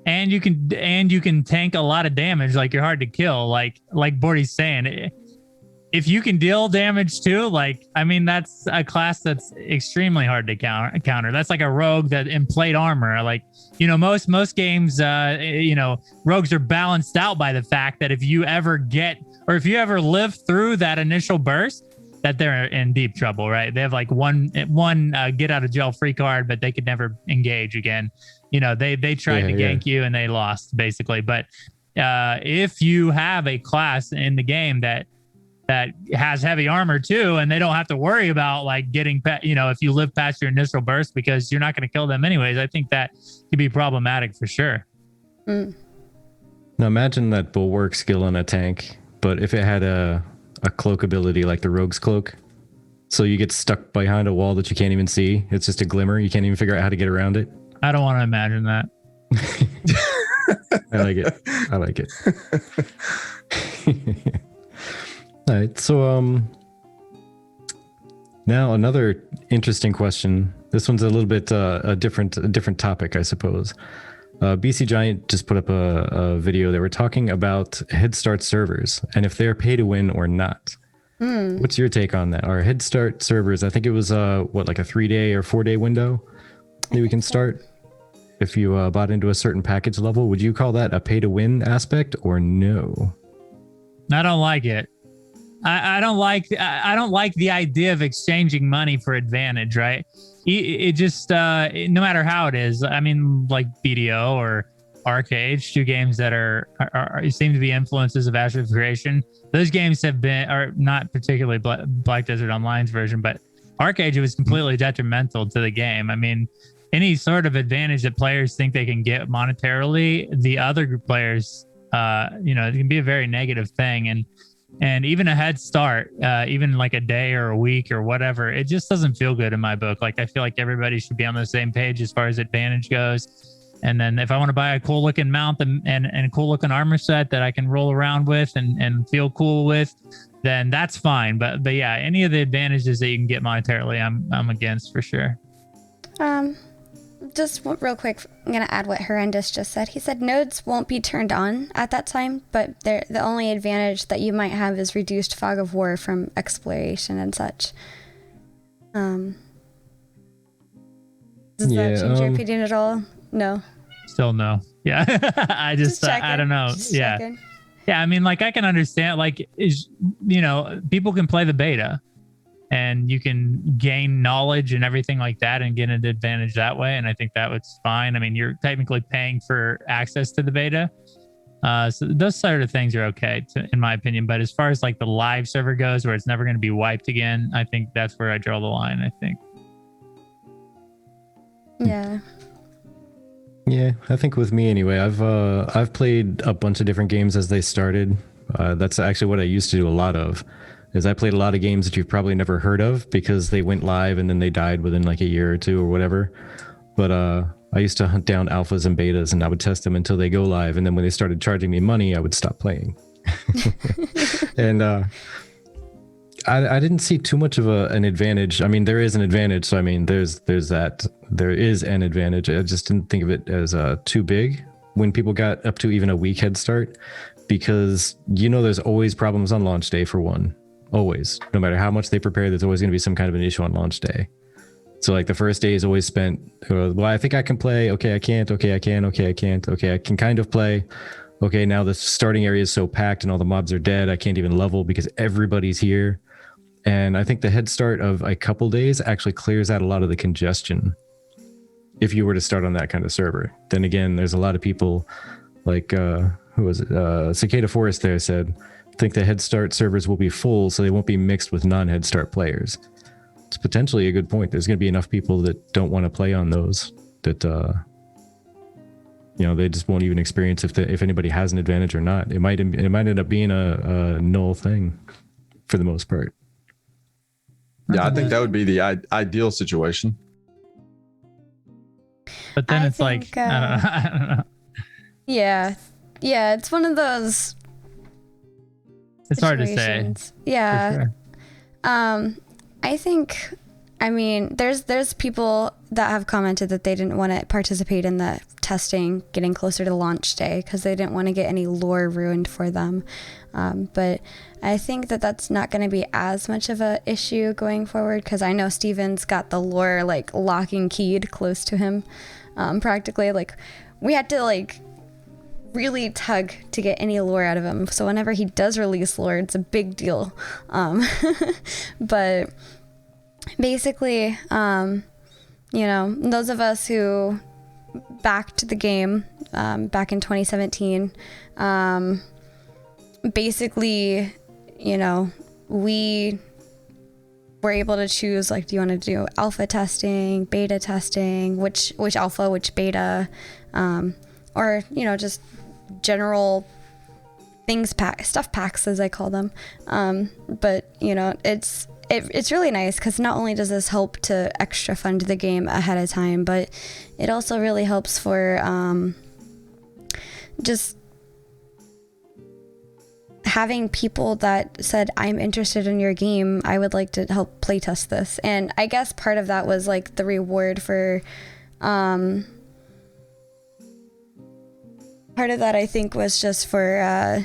and you can tank a lot of damage, like you're hard to kill, like Bordy's saying, if you can deal damage too, that's a class that's extremely hard to counter. That's like a rogue that in plate armor, most games, rogues are balanced out by the fact that if you ever live through that initial burst, that they're in deep trouble, right? They have like one get out of jail free card, but they could never engage again. They tried to gank you and they lost basically. But if you have a class in the game that has heavy armor too, and they don't have to worry about like getting, if you live past your initial burst because you're not going to kill them anyways, I think that could be problematic for sure. Now imagine that bulwark skill in a tank, but if it had a cloak ability like the rogue's cloak, so you get stuck behind a wall that you can't even see. It's just a glimmer. You can't even figure out how to get around it. I don't want to imagine that. I like it. All right. So now another interesting question. This one's a little bit a different topic, I suppose. BC Giant just put up a video. They were talking about Head Start servers and if they're pay to win or not. What's your take on that? Our Head Start servers, I think it was like a 3-day or 4-day window that we can start if you bought into a certain package level. Would you call that a pay to win aspect or no? I don't like it. I don't like the idea of exchanging money for advantage, right? It just no matter how it is. I mean, like BDO or Arcade, two games that are seem to be influences of Ashes of Creation. Those games are not particularly Black Desert Online's version, but Arcade was completely detrimental to the game. I mean, any sort of advantage that players think they can get monetarily, the other group players, it can be a very negative thing. And even a head start, even like a day or a week or whatever, it just doesn't feel good in my book. Like, I feel like everybody should be on the same page as far as advantage goes. And then if I want to buy a cool looking mount and a cool looking armor set that I can roll around with and feel cool with, then that's fine. But yeah, any of the advantages that you can get monetarily, I'm against for sure. Just real quick, I'm going to add what Horrendous just said. He said nodes won't be turned on at that time, but the only advantage that you might have is reduced fog of war from exploration and such. Does that change your opinion at all? No. Still no. Yeah. I just I don't know. Yeah. Checking. Yeah. I mean, like, I can understand, like, people can play the beta and you can gain knowledge and everything like that and get an advantage that way. And I think that was fine. I mean, you're technically paying for access to the beta. So those sort of things are okay in my opinion. But as far as like the live server goes, where it's never going to be wiped again, I think that's where I draw the line, I think. Yeah. Yeah, I think with me anyway, I've played a bunch of different games as they started. That's actually what I used to do a lot of, is I played a lot of games that you've probably never heard of because they went live and then they died within like a year or two or whatever. But I used to hunt down alphas and betas and I would test them until they go live. And then when they started charging me money, I would stop playing. And I didn't see too much of an advantage. I mean, there is an advantage. So, I mean, there is an advantage. I just didn't think of it as too big when people got up to even a week head start, because, there's always problems on launch day for one. Always. No matter how much they prepare, there's always going to be some kind of an issue on launch day. So like the first day is always spent, well, I think I can play. Okay, I can't. Okay, I can. Okay, I can't. Okay, I can kind of play. Okay, now the starting area is so packed and all the mobs are dead. I can't even level because everybody's here. And I think the head start of a couple days actually clears out a lot of the congestion if you were to start on that kind of server. Then again, there's a lot of people like, who was it? Cicada Forest there said, think the head start servers will be full so they won't be mixed with non-head start players. It's potentially a good point. There's going to be enough people that don't want to play on those that, they just won't even experience if anybody has an advantage or not. It might end up being a null thing for the most part. Yeah, I think that would be the ideal situation. But then I think, I don't know. Yeah, it's one of those. It's hard to say. Yeah. For sure. I think, there's people that have commented that they didn't want to participate in the testing getting closer to launch day because they didn't want to get any lore ruined for them. But I think that that's not going to be as much of a issue going forward, because I know Steven's got the lore like lock and keyed close to him. Practically, like, we had to like really tug to get any lore out of him. So whenever he does release lore, it's a big deal. But basically, those of us who backed the game back in 2017, basically, we were able to choose, like, do you want to do alpha testing, beta testing, which alpha, which beta, or, just general things stuff packs, as I call them. But, it's really nice because not only does this help to extra fund the game ahead of time, but it also really helps for just having people that said, I'm interested in your game, I would like to help playtest this. And I guess part of that was like the reward for part of that, I think, was just for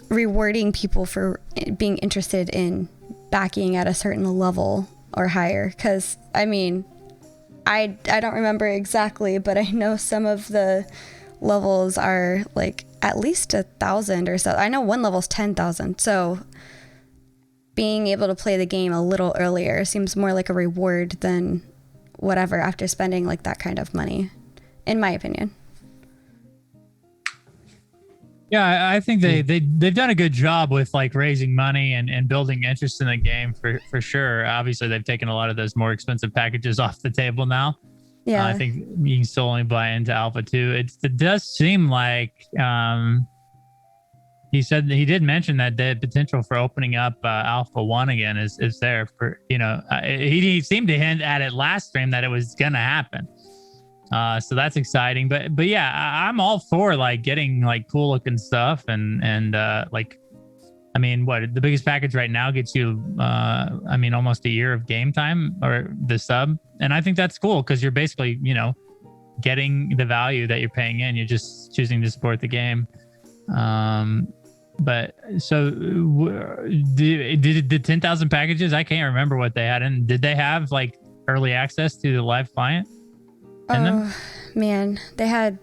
rewarding people for being interested in backing at a certain level or higher. Because I don't remember exactly, but I know some of the levels are like at least 1,000 or so. I know one level's 10,000. So being able to play the game a little earlier seems more like a reward than whatever after spending like that kind of money. in my opinion. Yeah, I think they've done a good job with like raising money and building interest in the game for sure. Obviously, they've taken a lot of those more expensive packages off the table now. Yeah. I think you can still only buy into Alpha 2. It does seem like he said he did mention that the potential for opening up Alpha 1 again is there. For he seemed to hint at it last stream that it was gonna happen. So that's exciting. But yeah, I'm all for like getting like cool looking stuff and like, I mean, what the biggest package right now gets you, almost a year of game time or the sub. And I think that's cool because you're basically, getting the value that you're paying in. You're just choosing to support the game. But so did the 10,000 packages? I can't remember what they had. And did they have like early access to the live client? Man, they had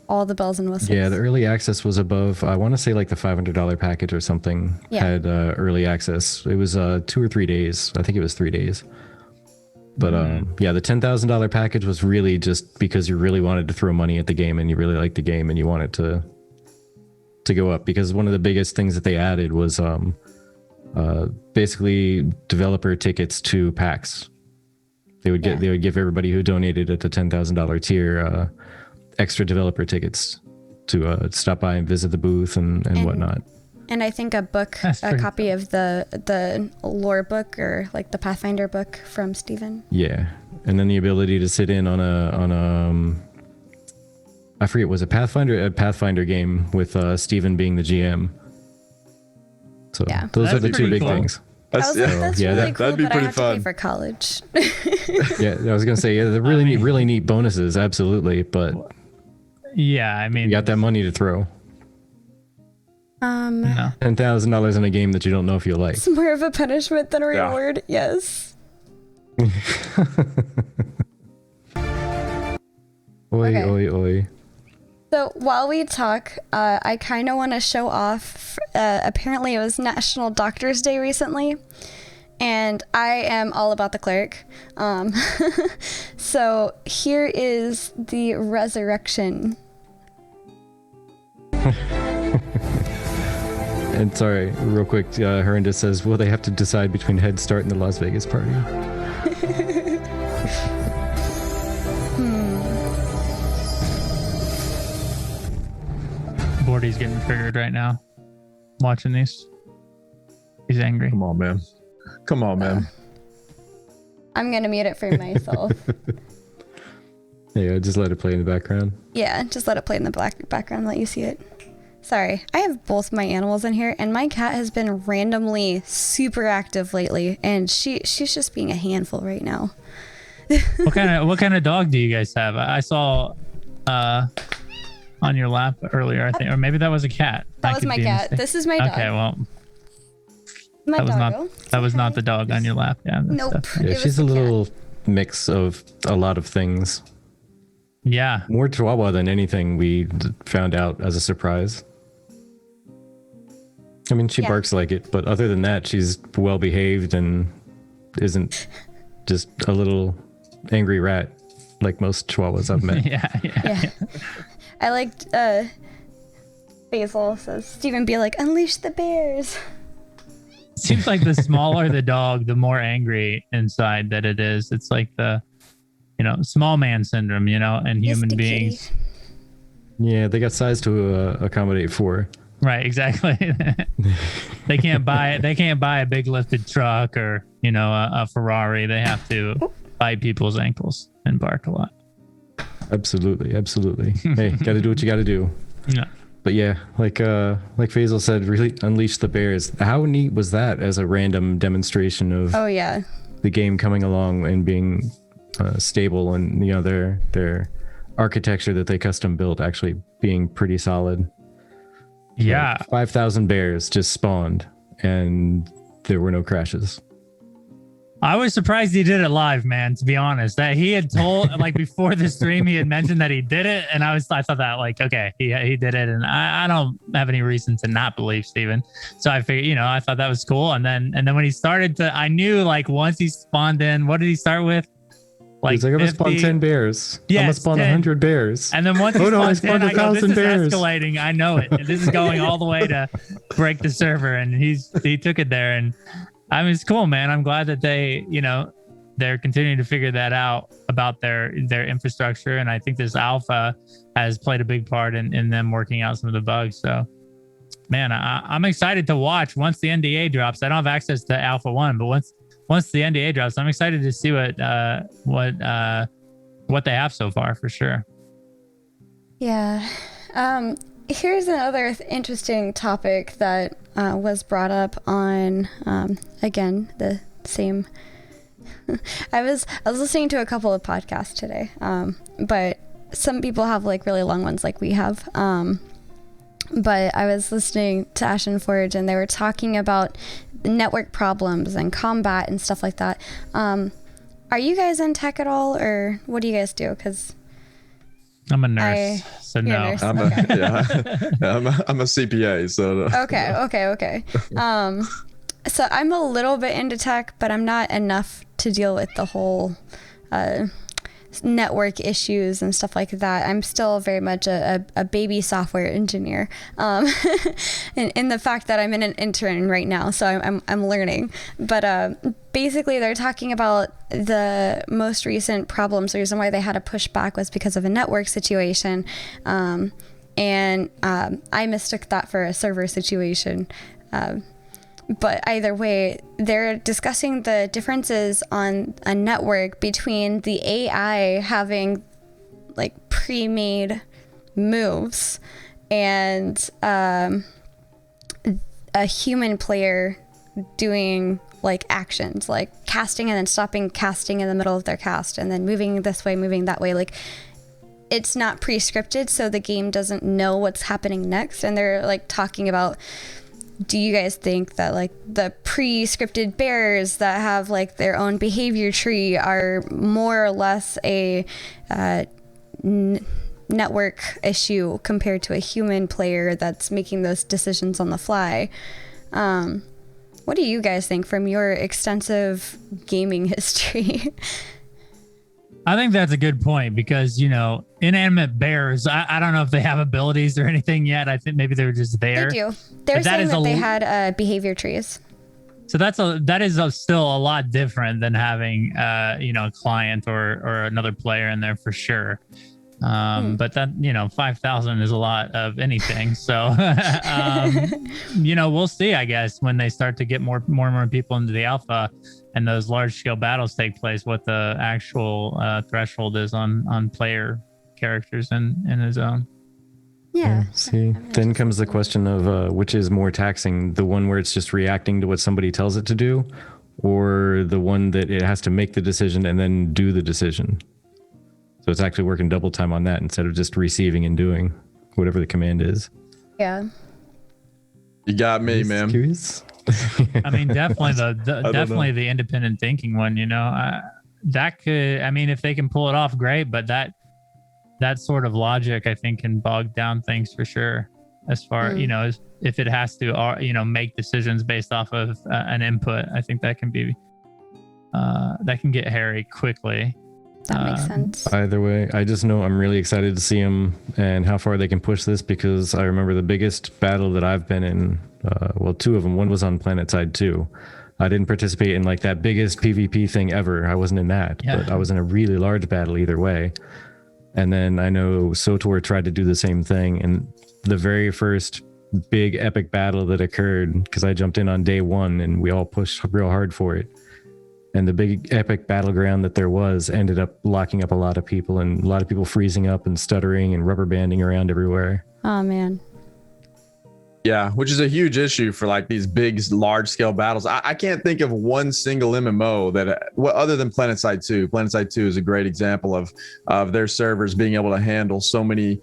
all the bells and whistles. Yeah, the early access was above, I want to say like the $500 package or something had early access. It was 2 or 3 days. I think it was 3 days. But yeah, the $10,000 package was really just because you really wanted to throw money at the game and you really liked the game and you wanted to go up, because one of the biggest things that they added was basically developer tickets to PAX. They would give everybody who donated at the $10,000 tier extra developer tickets to stop by and visit the booth and whatnot. And I think a copy of the lore book or like the Pathfinder book from Steven. Yeah, and then the ability to sit in on a I forget, was it a Pathfinder game with Steven being the GM. So those are the two big things. That's really cool, that'd be but pretty I have fun. to pay for college. Yeah, I was gonna say, they're really neat bonuses, absolutely. But yeah, I mean, you got that money to throw. No. $10,000 in a game that you don't know if you'll like. It's more of a punishment than a reward. Yes. Oi. So while we talk, I kind of want to show off. Apparently, it was National Doctors Day recently, and I am all about the cleric. So here is the resurrection. And sorry, real quick, Herinda says, will they have to decide between Head Start and the Las Vegas party? Bordy's getting triggered right now. Watching these. He's angry. Come on, man. I'm going to mute it for myself. Yeah, just let it play in the background. Yeah, just let it play in the background, let you see it. Sorry, I have both my animals in here, and my cat has been randomly super active lately, and she's just being a handful right now. What kind of dog do you guys have? I saw on your lap earlier, I think, or maybe that was a cat. That was my cat. This is my dog. Okay, well, my that was not the dog on your lap. Yeah. Nope. Yeah, she's a little mix of a lot of things. Yeah. More Chihuahua than anything, we found out as a surprise. I mean, she barks like it, but other than that, she's well behaved and isn't just a little angry rat like most Chihuahuas I've met. Yeah. I liked Basil says, Stephen be like, unleash the bears. Seems like the smaller the dog, the more angry inside that it is. It's like the, small man syndrome, and human beings. Kitty. Yeah, they got size to accommodate 4. Right, exactly. They can't buy a big lifted truck or, a Ferrari. They have to bite people's ankles and bark a lot. Absolutely. Hey, gotta do what you gotta do. Yeah. But yeah, like Faisal said, really unleash the bears. How neat was that as a random demonstration of the game coming along and being stable, and their architecture that they custom built actually being pretty solid. Yeah. 5,000 bears just spawned and there were no crashes. I was surprised he did it live, man, to be honest. That he had told, like, before the stream, he had mentioned that he did it. And I thought that, like, okay, he did it. And I don't have any reason to not believe Steven. So I figured, I thought that was cool. And then when he started I knew, like, once he spawned in, what did he start with? like He's like, I'm gonna spawn 50. 10 bears. I'm gonna Yes, spawn 10. 100 bears. And then once Oh you no, I spawn 10, spawned I go, this 1,000 is bears. escalating. I know it. This is going all the way to break the server. And he took it there. And I mean, it's cool, man. I'm glad that they're continuing to figure that out about their infrastructure. And I think this alpha has played a big part in them working out some of the bugs. So, man, I'm excited to watch once the NDA drops. I don't have access to Alpha 1, but once the NDA drops, I'm excited to see what they have so far for sure. Yeah. Here's another interesting topic that was brought up on, again, the same. I was listening to a couple of podcasts today, but some people have like really long ones like we have. But I was listening to Ashen Forge and they were talking about network problems and combat and stuff like that. Are you guys in tech at all, or what do you guys do? Because I'm a nurse, so no. Nurse. I'm a CPA, so Okay. So I'm a little bit into tech, but I'm not enough to deal with the whole network issues and stuff like that. I'm still very much a baby software engineer, in the fact that I'm an intern right now, so I'm learning. But basically, they're talking about the most recent problems. The reason why they had to push back was because of a network situation, and I mistook that for a server situation. But either way, they're discussing the differences on a network between the AI having like pre-made moves and a human player doing like actions, like casting and then stopping casting in the middle of their cast and then moving this way, moving that way. Like, it's not pre-scripted, so the game doesn't know what's happening next. And they're like talking about, do you guys think that like the pre-scripted bears that have like their own behavior tree are more or less a network issue compared to a human player that's making those decisions on the fly? What do you guys think from your extensive gaming history? I think that's a good point because, inanimate bears, I don't know if they have abilities or anything yet. I think maybe they're just there. They do. They're saying that they had behavior trees. So that is still a lot different than having, a client or another player in there for sure. But that, 5,000 is a lot of anything. So, we'll see, I guess, when they start to get more and more people into the alpha and those large scale battles take place, what the actual threshold is on player characters in his own. Yeah. See, then comes the question of which is more taxing, the one where it's just reacting to what somebody tells it to do, or the one that it has to make the decision and then do the decision. So it's actually working double time on that instead of just receiving and doing whatever the command is. Yeah. You got me, man. Curious? I mean, definitely definitely the independent thinking one, that could, if they can pull it off, great. But that sort of logic, I think, can bog down things for sure. As far, as if it has to, make decisions based off of an input, I think that can be, that can get hairy quickly. That makes sense. Either way, I just know I'm really excited to see them and how far they can push this, because I remember the biggest battle that I've been in, two of them. One was on Planet Side 2. I didn't participate in like that biggest PvP thing ever. I wasn't in that, but I was in a really large battle either way. And then I know SOTOR tried to do the same thing. And the very first big epic battle that occurred, because I jumped in on day one and we all pushed real hard for it. And the big epic battleground that there was ended up locking up a lot of people, and a lot of people freezing up and stuttering and rubber banding around everywhere. Oh, man. Yeah, which is a huge issue for like these big, large scale battles. I can't think of one single MMO that, other than Planet Side 2. Planet Side 2 is a great example of their servers being able to handle so many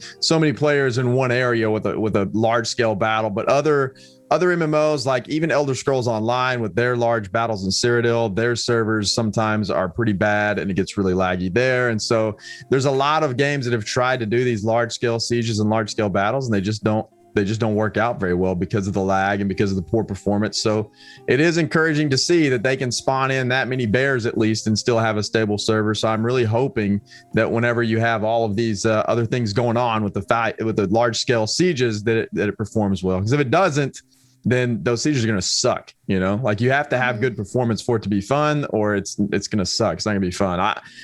players in one area with a large scale battle. But other MMOs, like even Elder Scrolls Online with their large battles in Cyrodiil, their servers sometimes are pretty bad and it gets really laggy there. And so there's a lot of games that have tried to do these large scale sieges and large scale battles, and they just don't they just don't work out very well because of the lag and because of the poor performance. So it is encouraging to see that they can spawn in that many bears at least and still have a stable server. So I'm really hoping that whenever you have all of these other things going on with the large scale sieges, that it performs well. Because if it doesn't, then those sieges are going to suck. Like you have to have good performance for it to be fun, or it's going to suck. It's not going to be fun.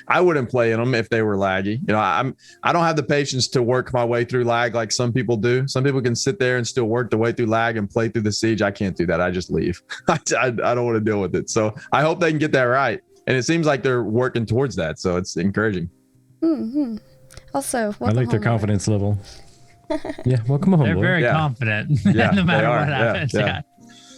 I wouldn't play in them if they were laggy. I don't have the patience to work my way through lag like some people do. Some people can sit there and still work their way through lag and play through the siege. I can't do that. I just leave. I don't want to deal with it. So I hope they can get that right. And it seems like they're working towards that. So it's encouraging. Mm-hmm. Also, I like their confidence level. Yeah, welcome home. They're very confident, no matter what happens.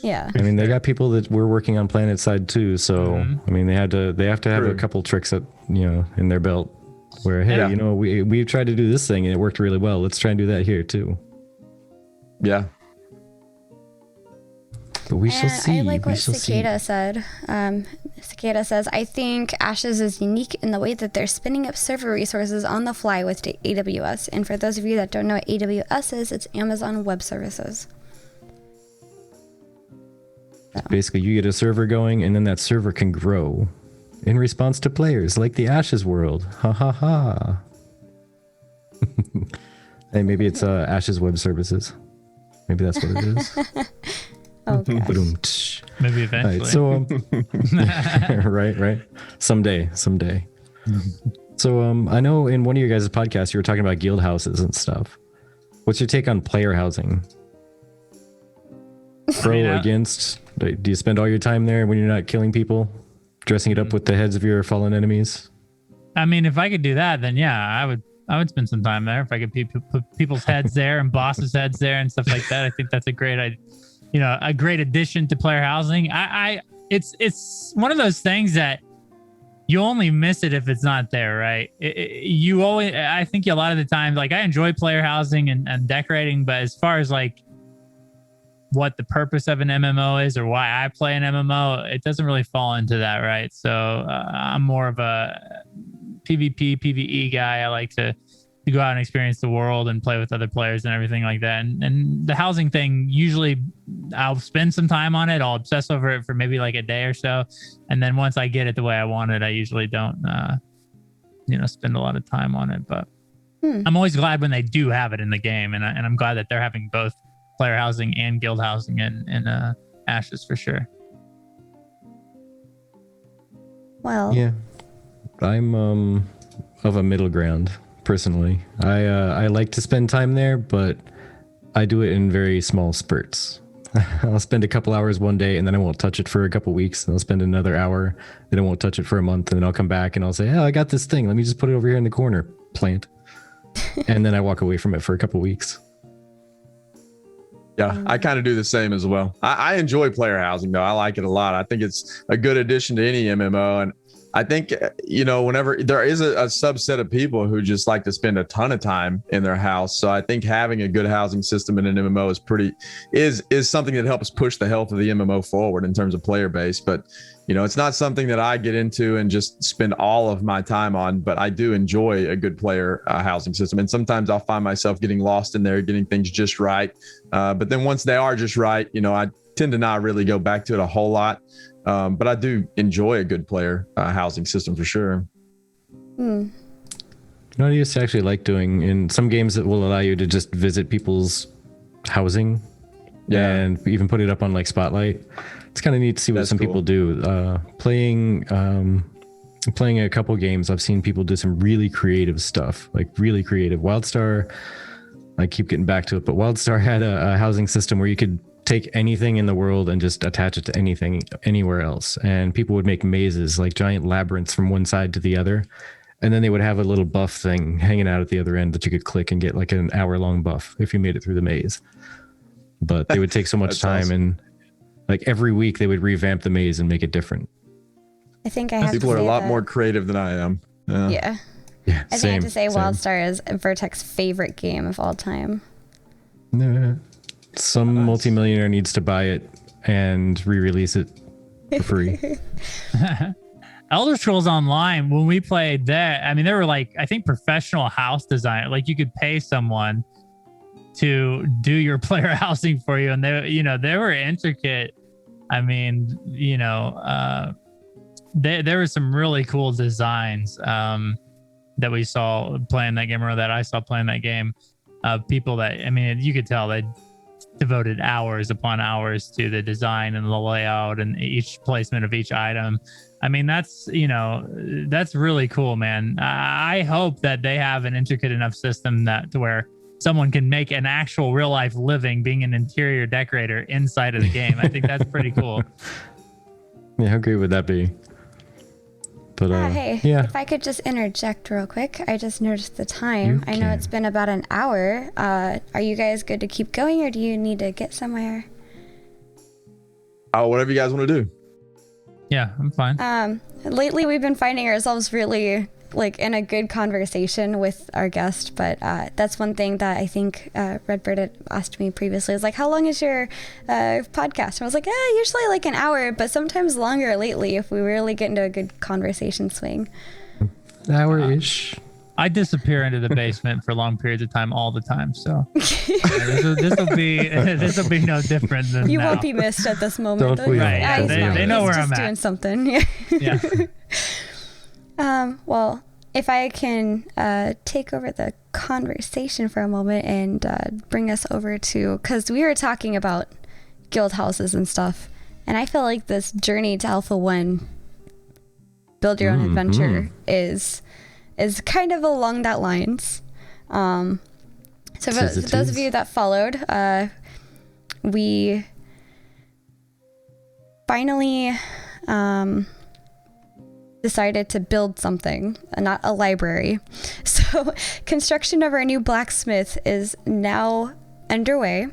Yeah. I mean, they got people that were working on planet side too. So I mean, they have to have a couple tricks that in their belt. Where hey, we tried to do this thing and it worked really well. Let's try and do that here too. Yeah. But we shall see. I like what Cicada said. Cicada says, I think Ashes is unique in the way that they're spinning up server resources on the fly with AWS. And for those of you that don't know what AWS is, it's Amazon Web Services. So. Basically, you get a server going, and then that server can grow in response to players, like the Ashes world. Ha ha ha. Hey, maybe it's Ashes Web Services. Maybe that's what it is. Okay. Maybe eventually. Right, so right. Someday. So I know in one of your guys' podcasts you were talking about guild houses and stuff. What's your take on player housing? Pro, against? Do you spend all your time there when you're not killing people, dressing it up with the heads of your fallen enemies? I mean, if I could do that, then yeah, I would spend some time there. If I could put people's heads there and bosses' heads there and stuff like that, I think that's a great addition to player housing. It's one of those things that you only miss it if it's not there, right? I think a lot of the time, like I enjoy player housing and decorating, but as far as like what the purpose of an MMO is or why I play an MMO, it doesn't really fall into that, right? So I'm more of a PvP, PvE guy. I like to go out and experience the world and play with other players and everything like that. And the housing thing, usually I'll spend some time on it. I'll obsess over it for maybe like a day or so. And then once I get it the way I want it, I usually don't, spend a lot of time on it. But I'm always glad when they do have it in the game. And I'm glad that they're having both player housing and guild housing in Ashes for sure. Well, yeah, I'm of a middle ground. Personally, I like to spend time there, but I do it in very small spurts. I'll spend a couple hours one day and then I won't touch it for a couple weeks. And I'll spend another hour, then I won't touch it for a month, and then I'll come back and I'll say, I got this thing. Let me just put it over here in the corner, plant. And then I walk away from it for a couple weeks. Yeah, I kind of do the same as well. I enjoy player housing though. I like it a lot. I think it's a good addition to any MMO. And I think, whenever there is a subset of people who just like to spend a ton of time in their house. So I think having a good housing system in an MMO is something that helps push the health of the MMO forward in terms of player base. But, it's not something that I get into and just spend all of my time on, but I do enjoy a good player housing system. And sometimes I'll find myself getting lost in there, getting things just right. But then once they are just right, I tend to not really go back to it a whole lot. But I do enjoy a good player housing system for sure. I used to actually like doing in some games that will allow you to just visit people's housing and even put it up on like Spotlight. It's kind of neat to see what some people do. Playing a couple games, I've seen people do some really creative stuff, like really creative. WildStar, I keep getting back to it, but WildStar had a housing system where you could take anything in the world and just attach it to anything anywhere else. And people would make mazes, like giant labyrinths from one side to the other. And then they would have a little buff thing hanging out at the other end that you could click and get like an hour-long buff if you made it through the maze. But they would take so much time awesome. And like every week they would revamp the maze and make it different. I think I have people to are say a lot that. more creative than I am. Yeah. I think I have to say WildStar is Vertex's favorite game of all time. No. Some multimillionaire needs to buy it and re-release it for free. Elder Scrolls Online, when we played that, I mean, they were like, I think professional house design. Like you could pay someone to do your player housing for you. And they were intricate. I mean, there were some really cool designs that we saw playing that game, or that I saw playing that game, of people that, I mean, you could tell they devoted hours upon hours to the design and the layout and each placement of each item. I mean, that's really cool, man. I hope that they have an intricate enough system to where someone can make an actual real life living being an interior decorator inside of the game. I think that's pretty cool. Yeah, how great would that be? But hey, yeah. If I could just interject real quick, I just noticed the time. I know it's been about an hour. Are you guys good to keep going, or do you need to get somewhere? Oh, whatever you guys want to do. Yeah, I'm fine. Lately we've been finding ourselves really like in a good conversation with our guest, but that's one thing that I think Redbird had asked me previously, is like, how long is your podcast? And I was like, usually like an hour, but sometimes longer lately if we really get into a good conversation swing. An hour-ish. I disappear into the basement for long periods of time all the time, so this will be no different than you now. won't be missed at this moment. Don't we all? Right, yeah, they know where I'm doing at. Something. Yeah. Well, if I can take over the conversation for a moment and bring us over to, because we were talking about guild houses and stuff, and I feel like this journey to Alpha 1, build your own adventure, is kind of along that lines. So for those of you that followed, we finally decided to build something, not a library. So construction of our new blacksmith is now underway.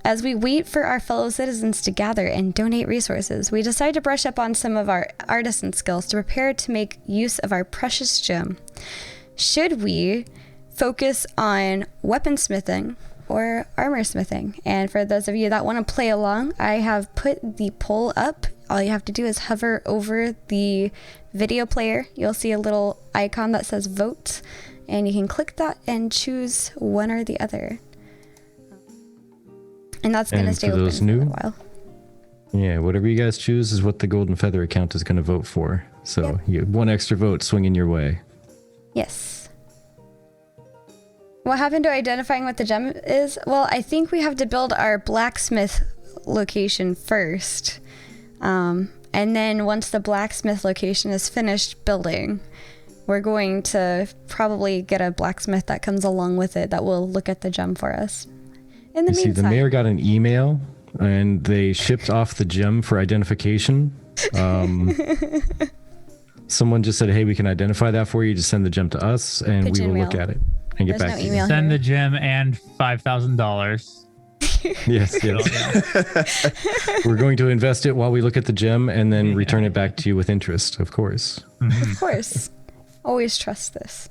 As we wait for our fellow citizens to gather and donate resources, we decide to brush up on some of our artisan skills to prepare to make use of our precious gem. Should we focus on weaponsmithing or armor smithing? And for those of you that want to play along, I have put the poll up. All you have to do is hover over the video player. You'll see a little icon that says vote, and you can click that and choose one or the other. And that's going to stay open for a while. Yeah, whatever you guys choose is what the Golden Feather account is going to vote for. So you get one extra vote swinging your way. Yes. What happened to identifying what the gem is? Well, I think we have to build our blacksmith location first. And then once the blacksmith location is finished building, we're going to probably get a blacksmith that comes along with it that will look at the gem for us. In the meantime, the mayor got an email and they shipped off the gem for identification. Someone just said, hey, we can identify that for you. Just send the gem to us and Pigeon we will look mail. at it and get There's back no to you. email. Send the gem and $5,000. Yes. We're going to invest it while we look at the gem and then return it back to you with interest, of course. Of course. Always trust this.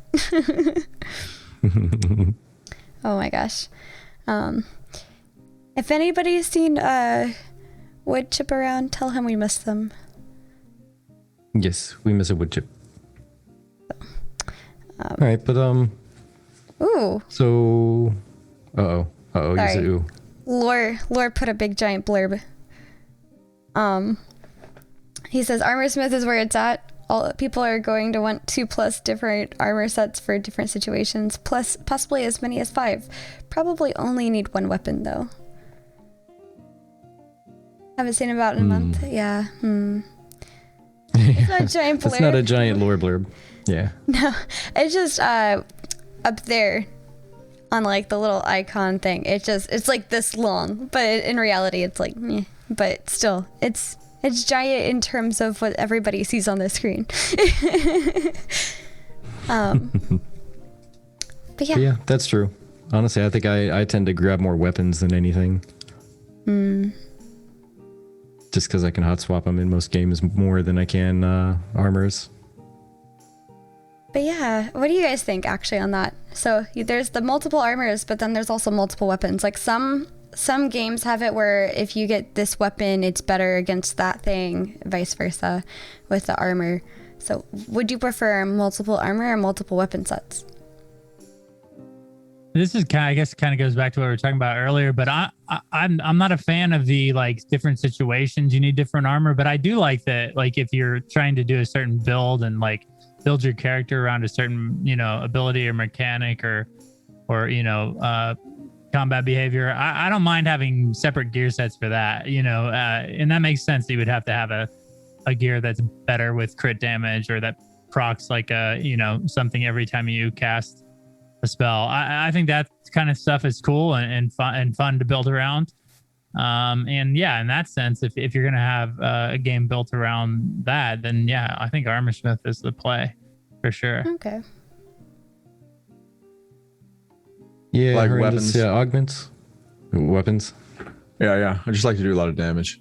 Oh my gosh. If anybody's seen wood chip around, tell him we miss them. Yes, we miss a wood chip. All right, but Ooh. so you said ooh. Lore put a big giant blurb. He says armorsmith is where it's at. All people are going to want 2+ different armor sets for different situations, plus possibly as many as 5. Probably only need 1 weapon though. Haven't seen about in a month. Yeah. It's not a giant blurb. It's not a giant lore blurb. Yeah. No, it's just up there on like the little icon thing. It's like this long, but in reality it's like meh. But still, it's giant in terms of what everybody sees on the screen. But yeah, that's true. Honestly, I think I tend to grab more weapons than anything. Just because I can hot swap them in most games more than I can armors. But yeah, what do you guys think actually on that? So there's the multiple armors, but then there's also multiple weapons. Like some games have it where if you get this weapon, it's better against that thing, vice versa with the armor. So would you prefer multiple armor or multiple weapon sets? This is kind of, I guess, kind of goes back to what we were talking about earlier. But I'm not a fan of the like different situations you need different armor. But I do like that. Like if you're trying to do a certain build and like build your character around a certain ability or mechanic or combat behavior, I don't mind having separate gear sets for that. And that makes sense. You would have to have a gear that's better with crit damage or that procs like something every time you cast a spell. I think that kind of stuff is cool and fun to build around. And yeah, in that sense, if you're gonna have a game built around that, then yeah, I think Armorsmith is the play for sure. Okay. Yeah, Like horrendous, weapons. yeah, augments, weapons. Yeah. I just like to do a lot of damage.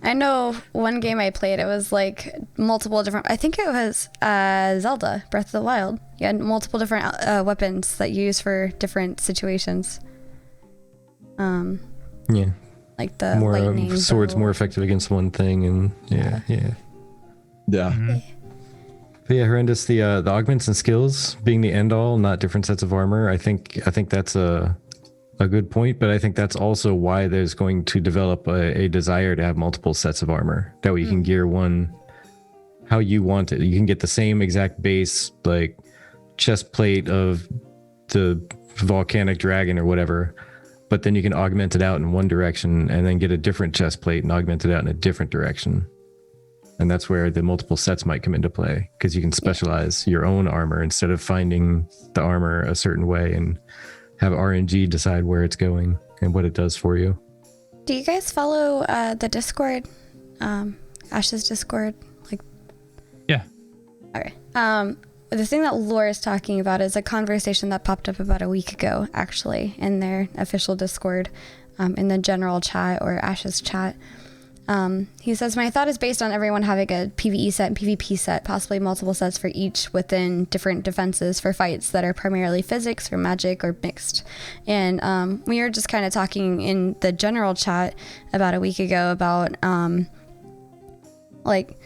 I know one game I played, it was like multiple different, I think it was Zelda Breath of the Wild. You had multiple different weapons that you use for different situations. Yeah, Like the more lightning swords bow. more effective against one thing, and yeah. Yeah. But yeah, horrendous. The augments and skills being the end all, not different sets of armor. I think that's a good point, but I think that's also why there's going to develop a desire to have multiple sets of armor. That way you can gear one how you want it. You can get the same exact base, like chest plate of the volcanic dragon or whatever, but then you can augment it out in one direction and then get a different chest plate and augment it out in a different direction. And that's where the multiple sets might come into play, because you can specialize your own armor instead of finding the armor a certain way and have RNG decide where it's going and what it does for you. Do you guys follow the Discord? Ash's Discord? Like, Yeah. okay. The thing that Laura is talking about is a conversation that popped up about a week ago, actually, in their official Discord, in the general chat or Ash's chat. He says, my thought is based on everyone having a PvE set and PvP set, possibly multiple sets for each within different defenses for fights that are primarily physics or magic or mixed. And we were just kind of talking in the general chat about a week ago about like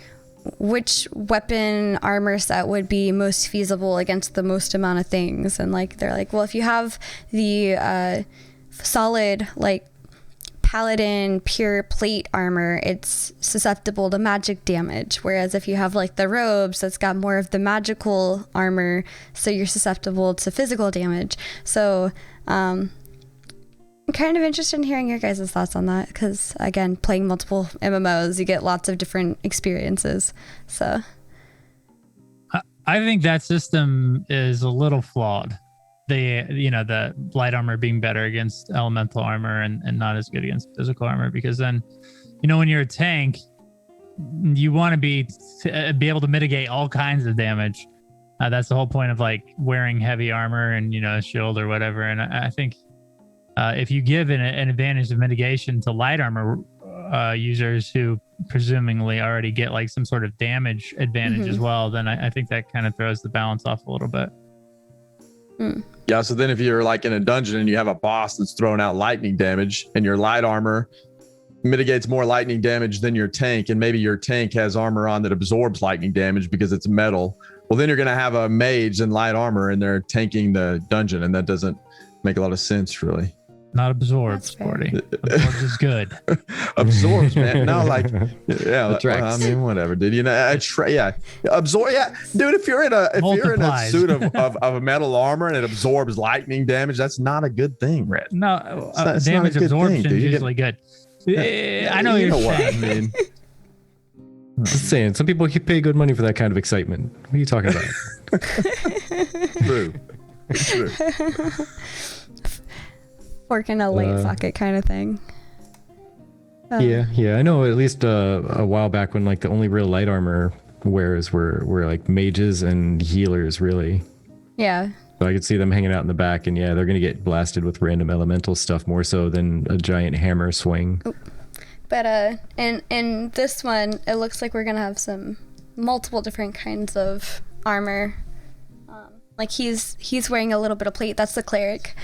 which weapon armor set would be most feasible against the most amount of things. And like they're like, well, if you have the solid like paladin pure plate armor, it's susceptible to magic damage, whereas if you have like the robes, that's got more of the magical armor, so you're susceptible to physical damage. So I'm kind of interested in hearing your guys' thoughts on that, because again, playing multiple MMOs, you get lots of different experiences. So I think that system is a little flawed. The light armor being better against elemental armor and not as good against physical armor, because then when you're a tank, you want to be able to mitigate all kinds of damage. That's the whole point of like wearing heavy armor and a shield or whatever. And I think if you give an advantage of mitigation to light armor users who presumably already get like some sort of damage advantage as well, then I think that kind of throws the balance off a little bit. Yeah, so then if you're like in a dungeon and you have a boss that's throwing out lightning damage and your light armor mitigates more lightning damage than your tank, and maybe your tank has armor on that absorbs lightning damage because it's metal, well, then you're going to have a mage in light armor and they're tanking the dungeon, and that doesn't make a lot of sense, really. Not absorbed, That's fair. Sporty. Absorbed is good. Absorbs, man. No, like, yeah, Attracts. I mean, whatever, dude. Absorb, yeah, dude. If you're in a Multiplies. suit of a metal armor and it absorbs lightning damage, that's not a good thing, Red. No, It's not a damage good absorption thing, dude. is You get- usually good. I know you you're know what I saying. mean. Just saying, some people pay good money for that kind of excitement. What are you talking about? True. True. fork in a light socket kind of thing. Yeah. I know at least a while back when like the only real light armor wearers were like mages and healers, really. Yeah. So I could see them hanging out in the back, and yeah, they're gonna get blasted with random elemental stuff more so than a giant hammer swing. But in this one, it looks like we're gonna have some multiple different kinds of armor. Like he's wearing a little bit of plate. That's the cleric.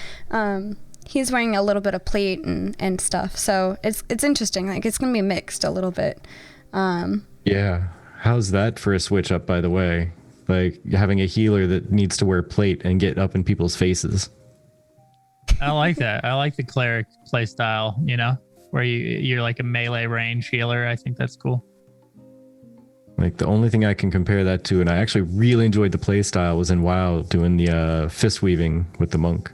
He's wearing a little bit of plate and stuff. So it's interesting. Like it's gonna be mixed a little bit. Yeah, how's that for a switch up, by the way? like having a healer that needs to wear plate and get up in people's faces. I like that. I like the cleric play style, you know, where you're like a melee range healer. I think that's cool. Like the only thing I can compare that to, and I actually really enjoyed the play style, was in WoW doing the fist weaving with the monk.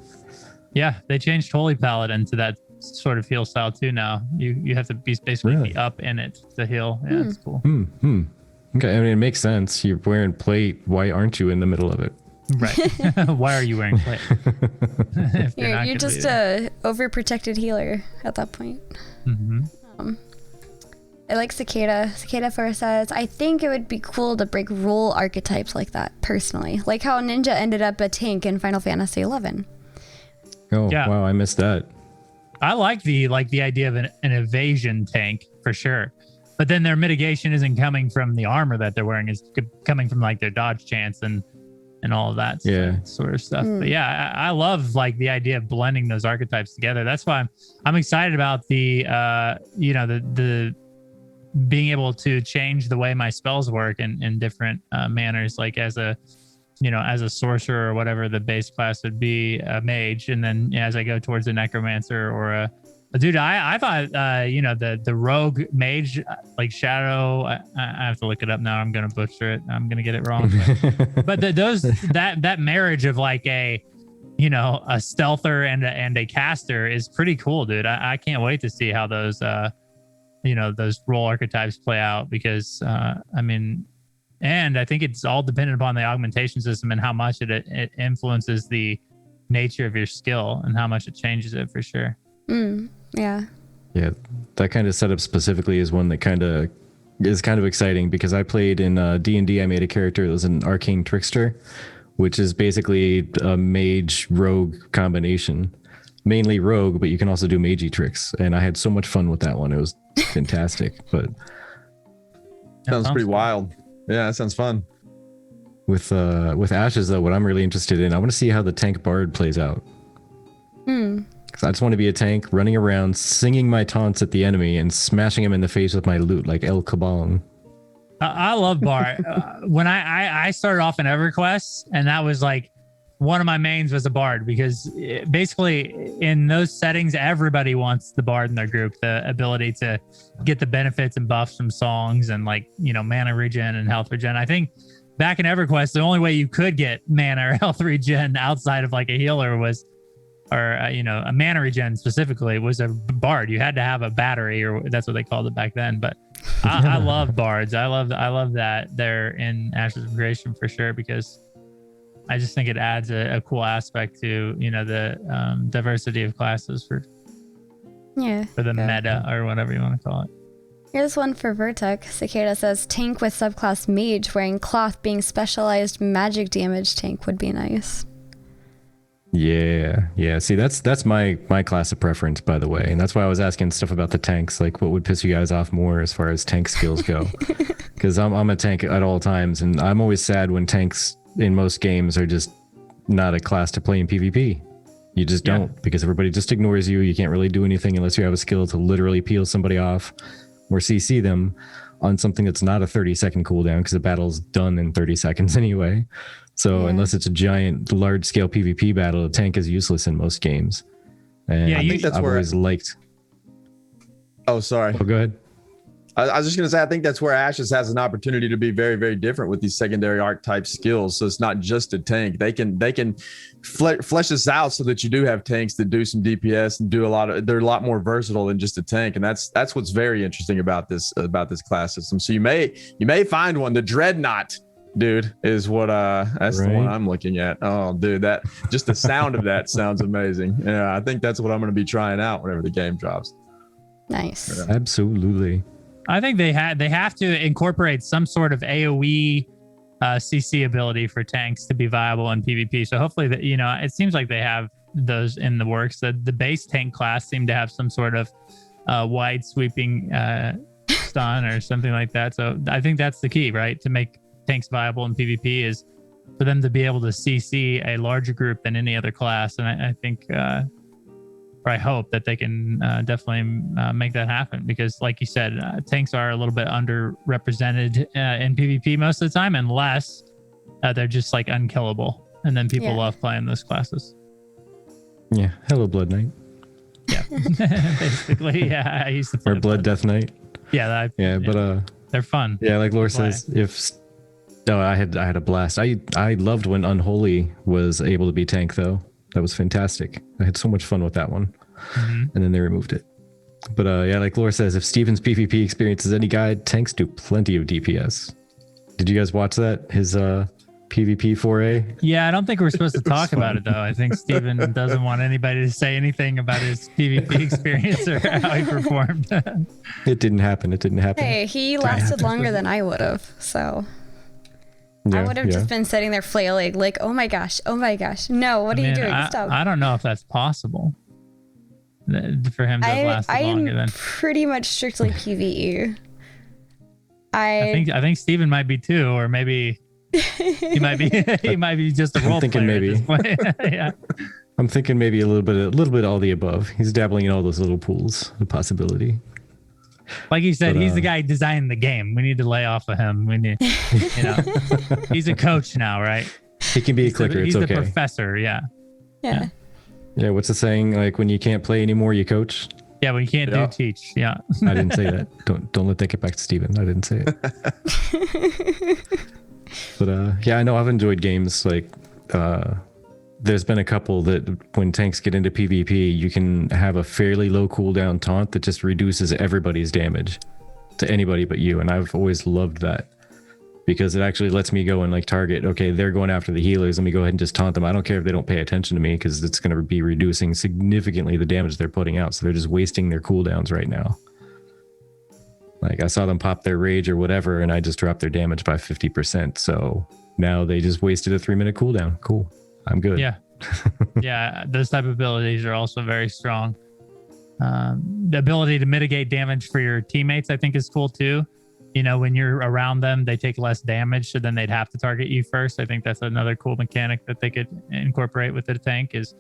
Yeah, they changed Holy Paladin to that sort of heal style too now. You have to basically be up in it to heal. Yeah, it's cool. Okay, I mean, it makes sense. You're wearing plate. Why aren't you in the middle of it? Right. Why are you wearing plate? You're just a overprotected healer at that point. I like Cicada. Cicada 4 says, I think it would be cool to break role archetypes like that, personally. Like how Ninja ended up a tank in Final Fantasy 11. Oh, yeah. Wow, I missed that. I like the idea of an evasion tank for sure. But then their mitigation isn't coming from the armor that they're wearing. It's coming from like their dodge chance and all of that sort of stuff. But yeah, I love like the idea of blending those archetypes together. That's why I'm excited about the the being able to change the way my spells work in different manners, like as a sorcerer or whatever the base class would be, a mage, and then as I go towards a necromancer or a dude, I thought the rogue mage, like Shadow, I have to look it up now. I'm gonna butcher it. I'm gonna get it wrong. But that marriage of like a stealther and a caster is pretty cool, dude. I can't wait to see how those those role archetypes play out, because and I think it's all dependent upon the augmentation system and how much it influences the nature of your skill and how much it changes it for sure. Yeah, that kind of setup specifically is one that is kind of exciting, because I played in D&D. I made a character that was an arcane trickster, which is basically a mage rogue combination. Mainly rogue, but you can also do magey tricks, and I had so much fun with that one. It was fantastic. But sounds pretty wild. Yeah, that sounds fun. With Ashes though, what I'm really interested in, I want to see how the tank bard plays out. I just want to be a tank running around singing my taunts at the enemy and smashing him in the face with my loot like El Kabong. I love Bard. When I started off in EverQuest, and that was like one of my mains was a Bard, because basically in those settings, everybody wants the Bard in their group, the ability to get the benefits and buffs from songs and mana regen and health regen. I think back in EverQuest, the only way you could get mana or health regen outside of like a healer a mana regen specifically was a Bard. You had to have a battery, or that's what they called it back then. But I love Bards. I love that they're in Ashes of Creation for sure, because I just think it adds a cool aspect to the diversity of classes for the meta or whatever you want to call it. Here's one for Vertec. Cicada says, tank with subclass mage wearing cloth being specialized magic damage tank would be nice. Yeah. See, that's my class of preference, by the way, and that's why I was asking stuff about the tanks, like what would piss you guys off more as far as tank skills go, because I'm a tank at all times, and I'm always sad when tanks in most games are just not a class to play in PvP. You just don't, because everybody just ignores you. You can't really do anything unless you have a skill to literally peel somebody off or CC them on something that's not a 30-second cooldown, because the battle's done in 30 seconds anyway. So unless it's a giant, large-scale PvP battle, a tank is useless in most games. And I think that's I've always liked... Oh, sorry. Oh, go ahead. I was just going to say, I think that's where Ashes has an opportunity to be very, very different with these secondary archetype skills. So it's not just a tank. They can flesh this out so that you do have tanks that do some DPS and they're a lot more versatile than just a tank. And that's what's very interesting about this class system. So you may find one. The Dreadnought, dude, is what that's the one I'm looking at. Oh, dude, that just the sound of that sounds amazing. Yeah, I think that's what I'm going to be trying out whenever the game drops. Nice. Yeah. Absolutely. I think they have to incorporate some sort of AoE CC ability for tanks to be viable in PvP. So hopefully that it seems like they have those in the works. The base tank class seemed to have some sort of wide sweeping stun or something like that. So I think that's the key, right? To make tanks viable in PvP is for them to be able to CC a larger group than any other class. And I think or I hope that they can definitely make that happen, because like you said, tanks are a little bit underrepresented in PvP most of the time, unless they're just like unkillable, and then people love playing those classes. Yeah. Hello, Blood Knight. Yeah, basically. Yeah, I used to play Or Blood Death Knight. Yeah, but they're fun. Yeah, like Laura says, I had a blast. I loved when Unholy was able to be tank though. That was fantastic. I had so much fun with that one. And then they removed it. But yeah, like Laura says, if Steven's PvP experience is any guide, tanks do plenty of DPS. Did you guys watch that? His PvP foray? Yeah, I don't think we're supposed to talk about it though. I think Steven doesn't want anybody to say anything about his PvP experience or how he performed. It didn't happen. Hey, he lasted longer than I would have, so I would have just been sitting there flailing like, oh my gosh. No, what are you doing? Stop. I don't know if that's possible for him to have lasted longer than. Pretty much strictly PvE. I think Steven might be too, or maybe he might be just a role player. Maybe. At this point. Yeah. I'm thinking maybe a little bit all the above. He's dabbling in all those little pools of possibility. Like you said, he's the guy designing the game. We need to lay off of him. We need, he's a coach now, right? He can be a clicker. He's it's okay. the professor. Yeah. Yeah. What's the saying? Like when you can't play anymore, you coach. Yeah, when you can't do teach. Yeah. I didn't say that. Don't let that get back to Steven. I didn't say it. But yeah, I know I've enjoyed games like there's been a couple that when tanks get into PvP, you can have a fairly low cooldown taunt that just reduces everybody's damage to anybody but you. And I've always loved that because it actually lets me go and like target, okay, they're going after the healers. Let me go ahead and just taunt them. I don't care if they don't pay attention to me because it's going to be reducing significantly the damage they're putting out. So they're just wasting their cooldowns right now. Like I saw them pop their rage or whatever, and I just dropped their damage by 50%. So now they just wasted a 3-minute cooldown. Cool. I'm good. Yeah. Yeah. Those type of abilities are also very strong. The ability to mitigate damage for your teammates, I think is cool too. When you're around them, they take less damage. So then they'd have to target you first. I think that's another cool mechanic that they could incorporate with the tank is,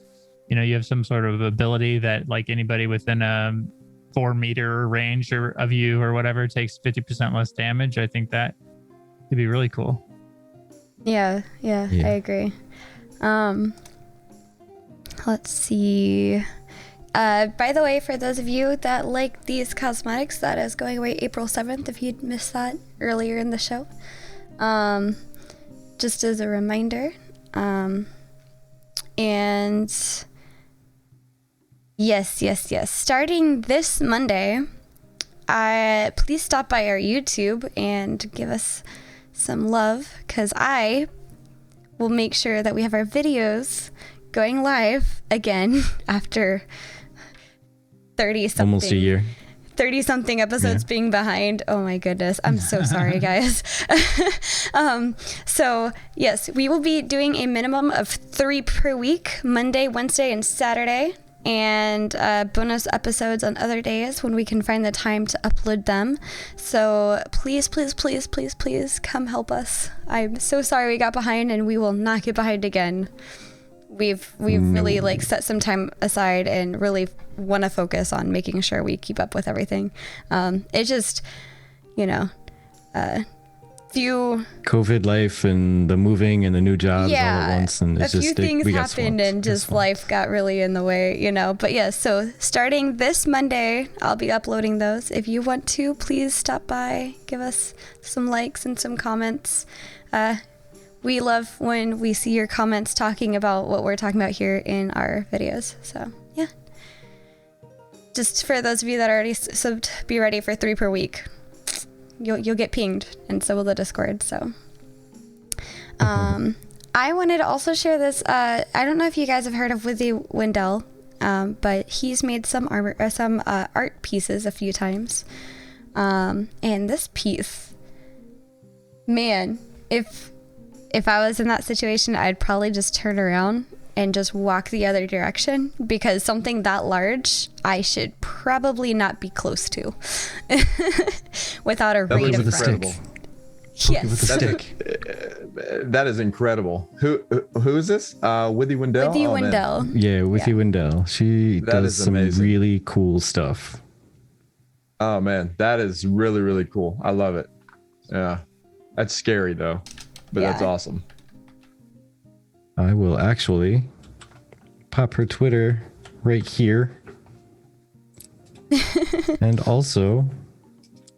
you have some sort of ability that like anybody within a 4-meter range of you or whatever takes 50% less damage. I think that could be really cool. Yeah, I agree. Let's see. By the way, for those of you that like these cosmetics, that is going away April 7th if you'd missed that earlier in the show. Just as a reminder. And yes. Starting this Monday, please stop by our YouTube and give us some love because I will make sure that we have our videos going live again after 30-something. Almost a year. 30-something episodes being behind. Oh my goodness. I'm so sorry, guys. So yes, we will be doing a minimum of 3 per week, Monday, Wednesday, and Saturday. And bonus episodes on other days when we can find the time to upload them. So please come help us. I'm so sorry we got behind, and we will not get behind again. We've really like set some time aside and really want to focus on making sure we keep up with everything. It's just, few COVID life and the moving and the new jobs all at once, and it's a few things happened and just life got really in the way, But yes, so starting this Monday, I'll be uploading those. If you want to, please stop by, give us some likes and some comments. We love when we see your comments talking about what we're talking about here in our videos. So yeah, just for those of you that are already subbed, be ready for 3 per week. You'll get pinged, and so will the Discord. So, I wanted to also share this. I don't know if you guys have heard of Withy Wendell, but he's made some art pieces a few times. And this piece, man, if I was in that situation, I'd probably just turn around and just walk the other direction because something that large, I should probably not be close to without a rate of incredible. Yes. With a stick. That is incredible. Who is this? Withy Wendell? Withy Wendell. Man. Yeah, Withy Wendell. She does some amazing. really cool stuff. Oh man, that is really, really cool. I love it. Yeah. That's scary though, but that's awesome. I will actually pop her Twitter right here. And also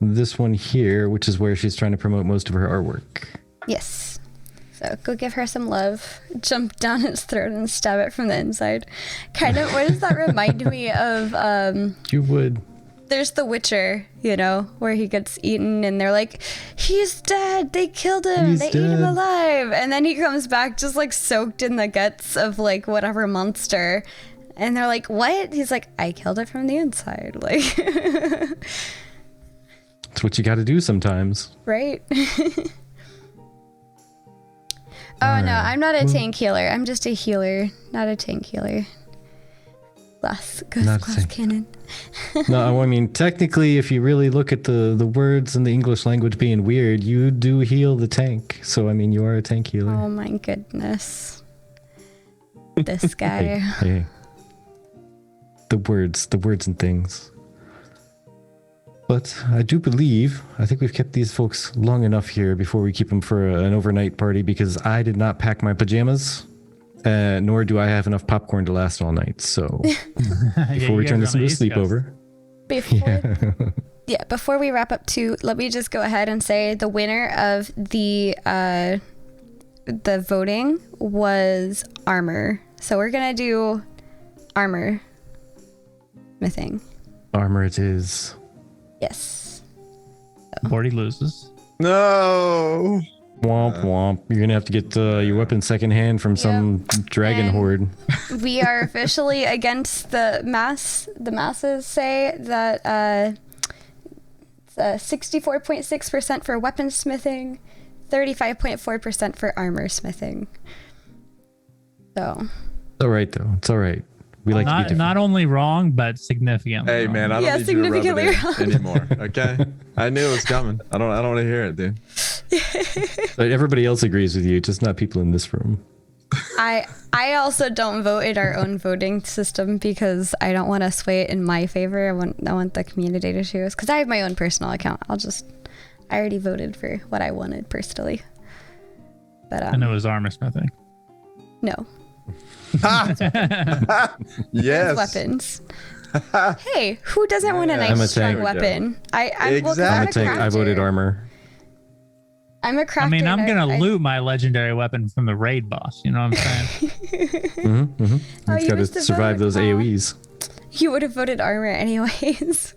this one here, which is where she's trying to promote most of her artwork. Yes. So go give her some love. Jump down its throat and stab it from the inside. Kind of, what does that remind me of? You would. There's The Witcher, you know, where he gets eaten and they're like, he's dead. They killed him. He's they dead. ate him alive. And then he comes back just like soaked in the guts of like whatever monster. And they're like, what? He's like, I killed it from the inside. Like, It's what you got to do sometimes. right? Oh, no, I'm not a tank healer. I'm just a healer, not a tank healer. Glass cannon. No, I mean, technically, if you really look at the words in the English language being weird, you do heal the tank. So, I mean, you are a tank healer. Oh, my goodness. This guy. Hey. The words and things. But I do believe, I think we've kept these folks long enough here before we keep them for an overnight party, because I did not pack my pajamas, nor do I have enough popcorn to last all night. So before we turn this into a sleepover. Before we wrap up too, let me just go ahead and say the winner of the voting was armor. So we're going to do armor smithing. Armor it is. Yes. Bordy loses. No. Womp womp. You're going to have to get your weapon secondhand from some dragon And horde. We are officially against the mass. The masses say that 64.6% for weaponsmithing, 35.4% for armor smithing. So. It's all right, though. It's all right. We like to be different. Not only wrong, but significantly Hey wrong. man, I don't need you to rub it in anymore. Okay, I knew it was coming. I don't want to hear it, dude. But everybody else agrees with you, just not people in this room. I also don't vote in our own voting system because I don't want to sway it in my favor. I want the community to choose because I have my own personal account. I already voted for what I wanted personally. But And it was armor smithing. no. Yes. Weapons. Hey, who doesn't want a I'm a nice strong tank. weapon? Exactly. I'm a tank. I voted armor. I'm a crafter. I mean, I'm and gonna loot my legendary weapon from the raid boss. You know what I'm saying? Oh, It's you got to must have survive voted- those AoEs. You would have voted armor anyways.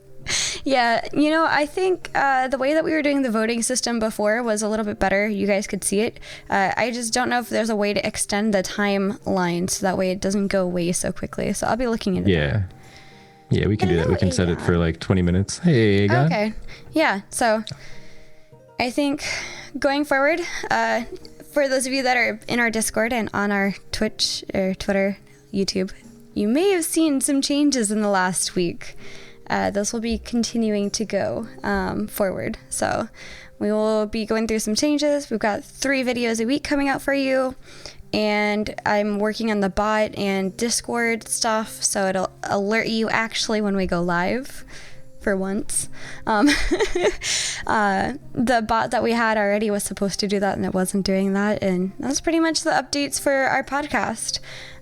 Yeah, you know, I think the way that we were doing the voting system before was a little bit better. You guys could see it. I just don't know if there's a way to extend the timeline so that way it doesn't go away so quickly. So I'll be looking into that. Yeah, we can do that. We can set it for like 20 minutes. Hey, Aegon. Okay. Yeah, so I think going forward, for those of you that are in our Discord and on our Twitch or Twitter, YouTube, you may have seen some changes in the last week. Those will be continuing to go forward. So we will be going through some changes. We've got 3 videos a week coming out for you. And I'm working on the bot and Discord stuff. So it'll alert you actually when we go live for once. The bot that we had already was supposed to do that and it wasn't doing that. And that's pretty much the updates for our podcast.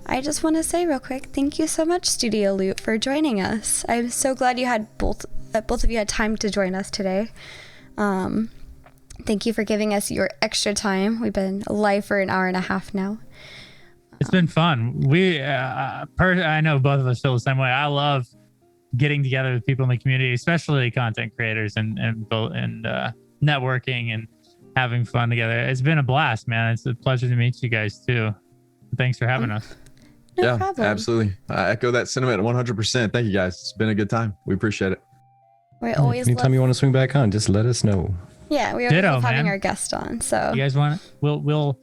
I just want to say real quick, thank you so much, StudioLoot, for joining us. I'm so glad you had both of you had time to join us today. Thank you for giving us your extra time. We've been live for an hour and a half now. It's been fun. I know both of us feel the same way. I love getting together with people in the community, especially content creators and networking and having fun together. It's been a blast, man. It's a pleasure to meet you guys too. Thanks for having us. No problem. Absolutely. I echo that sentiment 100%. Thank you guys. It's been a good time. We appreciate it. We always Anytime you want to swing back on, just let us know. Yeah, we always Ditto, love having man. our guest on. So You guys want? We'll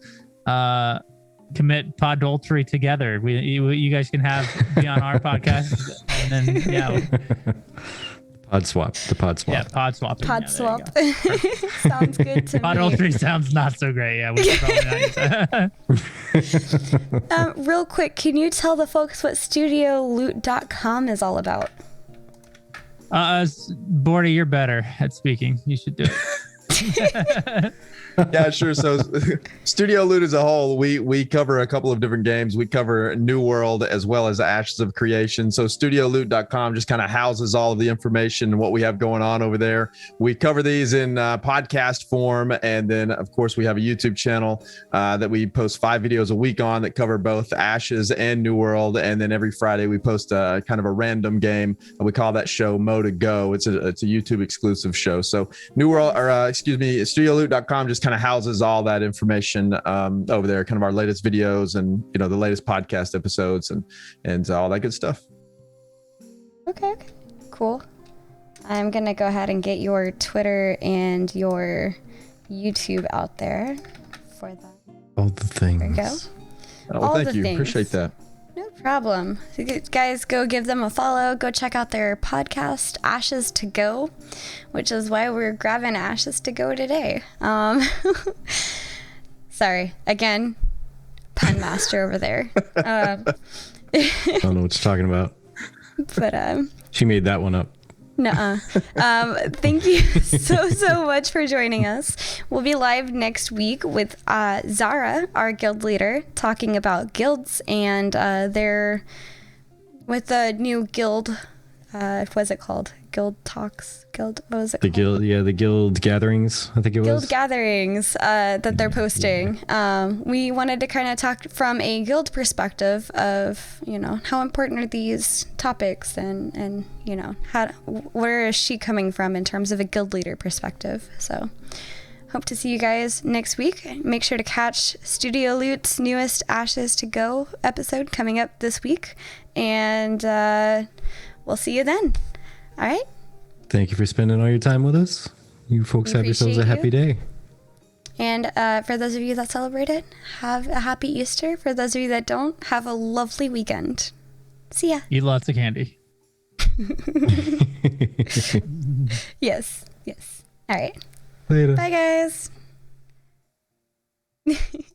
commit podultery together. You guys can be on our podcast, and then Pod swap. The pod swap. yeah, pod swap. pod swap. Sounds good to me. Podultery sounds not so great. Yeah, we should probably not use that. Real quick, can you tell the folks what StudioLoot.com is all about? Bordy, you're better at speaking. You should do it. Yeah, sure. So StudioLoot as a whole, we cover a couple of different games. We cover New World as well as Ashes of Creation. So StudioLoot.com just kind of houses all of the information and what we have going on over there. We cover these in podcast form. And then, of course, we have a YouTube channel that we post 5 videos a week on that cover both Ashes and New World. And then every Friday, we post a kind of a random game. And we call that show Mo to Go. It's a YouTube exclusive show. So StudioLoot.com just kind of houses all that information over there, kind of our latest videos and the latest podcast episodes and all that good stuff. Okay, cool. I'm gonna go ahead and get your Twitter and your YouTube out there for that. All the things. There you go. Oh, All thank the you. things. Appreciate that. No problem. So guys, go give them a follow. Go check out their podcast, Ashes to Go, which is why we're grabbing Ashes to Go today. Sorry, again, pun master over there. I don't know what you're talking about. But She made that one up. nuh-uh. Thank you so much for joining us. We'll be live next week with Zara, our guild leader, talking about guilds and with the new guild. What's it called? Guild talks. What was it? The guild, the guild gatherings. I think it was Guild gatherings that they're posting. We wanted to kind of talk from a guild perspective of how important are these topics and where is she coming from in terms of a guild leader perspective. So hope to see you guys next week. Make sure to catch StudioLoot's newest Ashes to Go episode coming up this week, and we'll see you then. All right. Thank you for spending all your time with us. You folks have yourselves a happy day. And for those of you that celebrate it, have a happy Easter. For those of you that don't, have a lovely weekend. See ya. Eat lots of candy. Yes. All right. Later. Bye, guys.